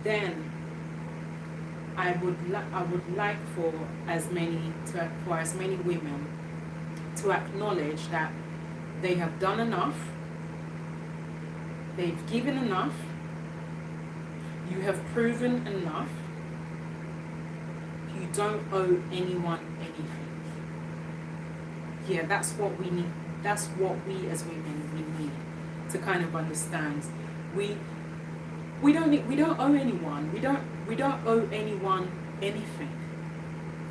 B: Then I would like for as many women to acknowledge that they have done enough, they've given enough, you have proven enough. You don't owe anyone anything. Yeah, that's what we need. That's what we as women need to kind of understand. We don't owe anyone. We don't owe anyone anything.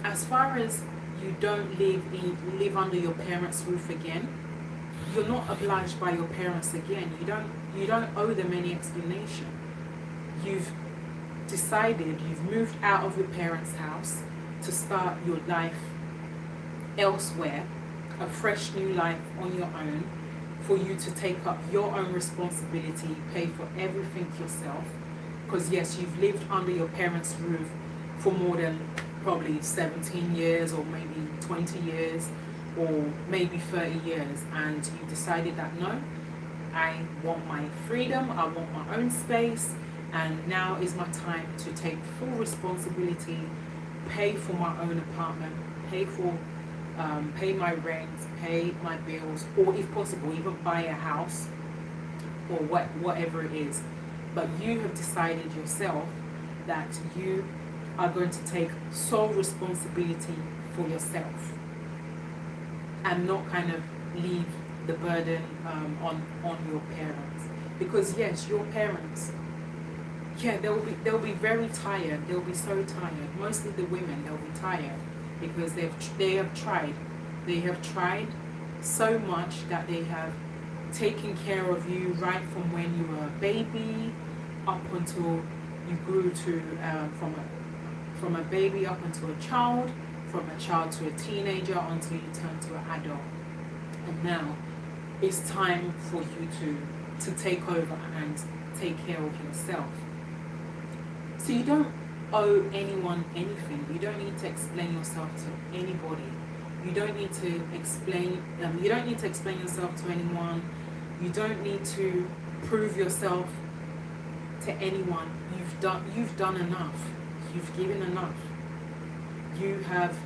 B: As far as you don't live under your parents' roof again, you're not obliged by your parents again. You don't owe them any explanation. You've decided, you've moved out of your parents' house to start your life elsewhere, a fresh new life on your own, for you to take up your own responsibility, pay for everything yourself. Because yes, you've lived under your parents' roof for more than probably 17 years or maybe 20 years or maybe 30 years, and you decided that no, I want my freedom, I want my own space, and now is my time to take full responsibility, pay for my own apartment, pay my rent, pay my bills, or if possible, even buy a house or whatever it is. But you have decided yourself that you are going to take sole responsibility for yourself and not kind of leave the burden on your parents. Because yes, your parents, yeah, they'll be very tired. They'll be so tired. Mostly the women, they'll be tired because they have tried so much that they have taken care of you right from when you were a baby up until you grew to from a baby up until a child, from a child to a teenager until you turn to an adult. And now it's time for you to take over and take care of yourself. So you don't owe anyone anything. You don't need to explain yourself to anybody. You don't need to explain yourself to anyone. You don't need to prove yourself to anyone. You've done enough. You've given enough. You have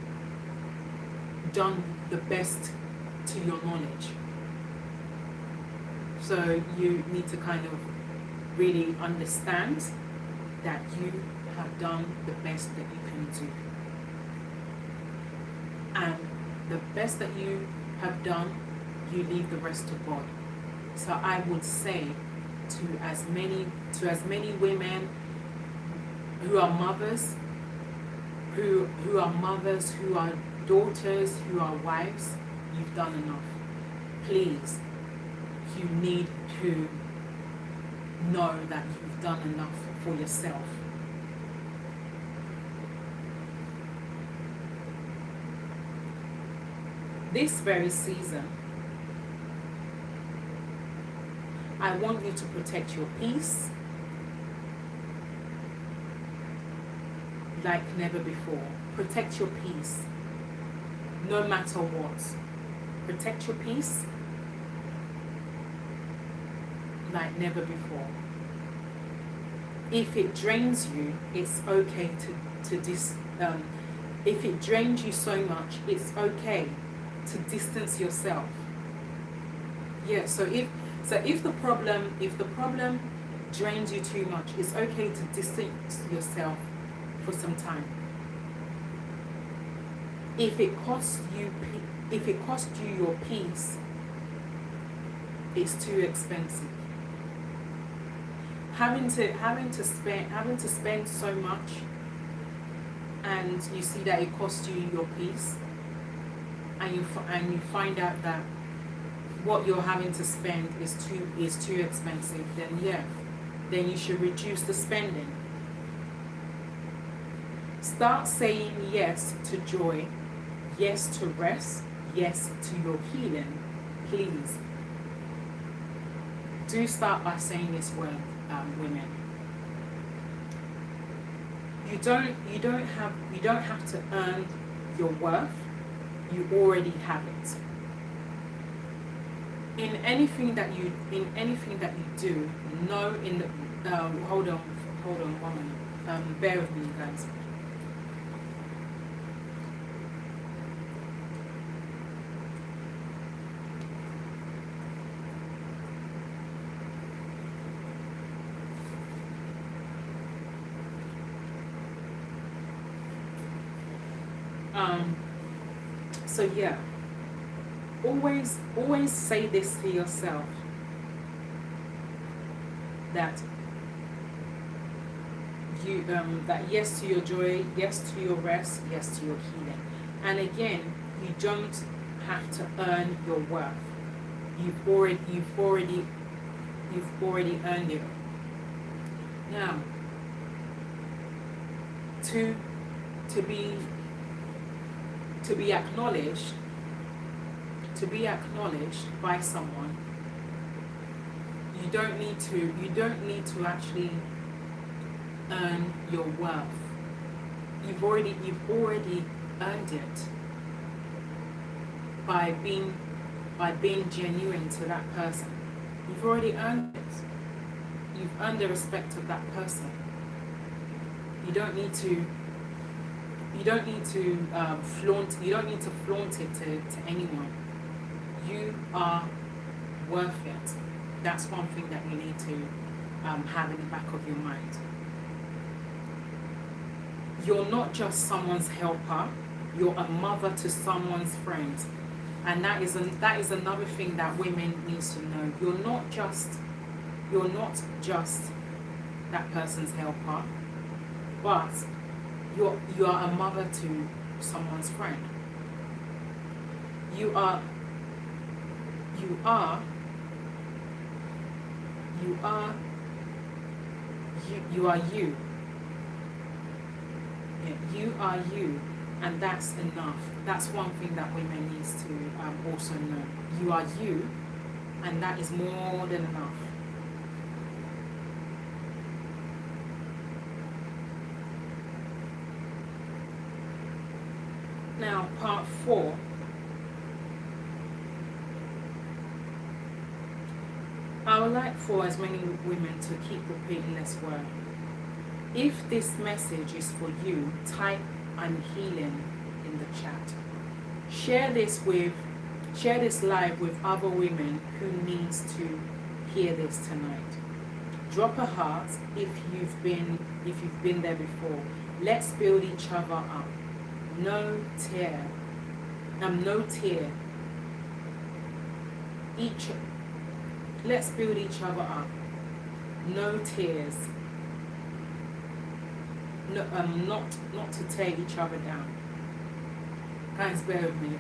B: done the best to your knowledge. So you need to kind of really understand that you have done the best that you can do. And the best that you have done, you leave the rest to God. So I would say to as many women who are mothers, who are daughters, who are wives, you've done enough. Please, you need to know that you've done enough for yourself. this very season, I want you to protect your peace like never before. Protect your peace no matter what. Protect your peace like never before. If it drains you, it's okay if it drains you so much, it's okay to distance yourself. Yeah, so if the problem drains you too much, it's okay to distance yourself for some time. If it costs you your peace, it's too expensive. Having to spend so much, and you see that it costs you your peace, and you find out that what you're having to spend is too expensive, then you should reduce the spending. Start saying yes to joy, yes to rest, yes to your healing, please. Do start by saying this word, women. You don't have to earn your worth. You already have it. In anything that you do, know in the hold on 1 minute. Bear with me, guys. So yeah, always say this to yourself, that you that yes to your joy, yes to your rest, yes to your healing. And again, you don't have to earn your worth. You've already earned it. Now, to be acknowledged by someone, you don't need to actually earn your worth. You've already earned it by being genuine to that person. You've already earned it. You've earned the respect of that person. You don't need to flaunt it to anyone. You are worth it. That's one thing that you need to have in the back of your mind. You're not just someone's helper. You're a mother to someone's friend, and that is another thing that women need to know. You're not just that person's helper, but you are a mother to someone's friend. You are you. Yeah, you are you, and that's enough. That's one thing that women needs to also know. You are you, and that is more than enough. Now, part 4. I would like for as many women to keep repeating this word. If this message is for you, type "I'm healing" in the chat. Share this live with other women who needs to hear this tonight. Drop a heart if you've been there before. Let's build each other up. No tear. Let's build each other up. No tears. No, not to tear each other down. Guys, bear with me.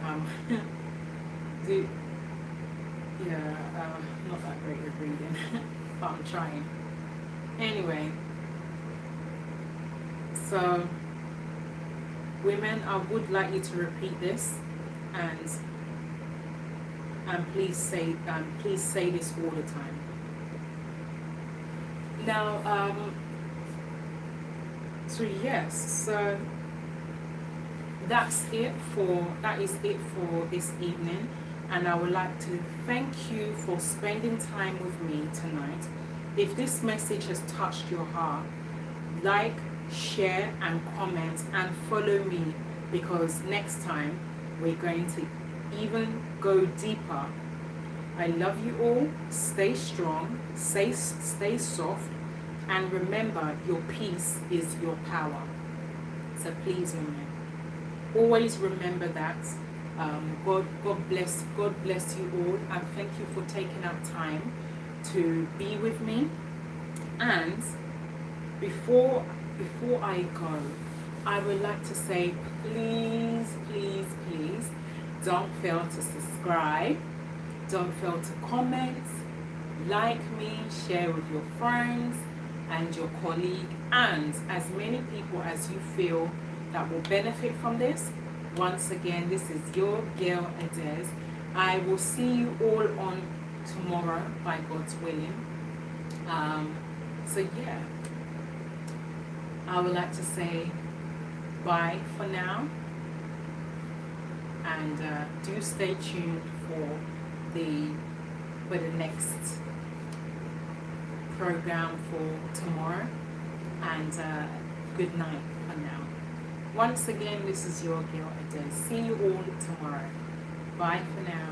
B: Not that great at reading, but I'm trying. Anyway, so women, I would like you to repeat this, and and please say this all the time. Now, so that is it for this evening, and I would like to thank you for spending time with me tonight. If this message has touched your heart, like, share and comment and follow me, because next time we're going to even go deeper. I love you all. Stay strong, stay soft, and remember, your peace is your power. So please always remember that. God bless you all, and thank you for taking out time to be with me. And before I go, I would like to say, please don't fail to subscribe, don't fail to comment, like me, share with your friends and your colleague, and as many people as you feel that will benefit from this. Once again, this is your girl Adez. I will see you all on tomorrow by God's willing. So yeah, I would like to say bye for now, and do stay tuned for the next program for tomorrow, and good night for now. Once again, this is your girl Adez. See you all tomorrow. Bye for now.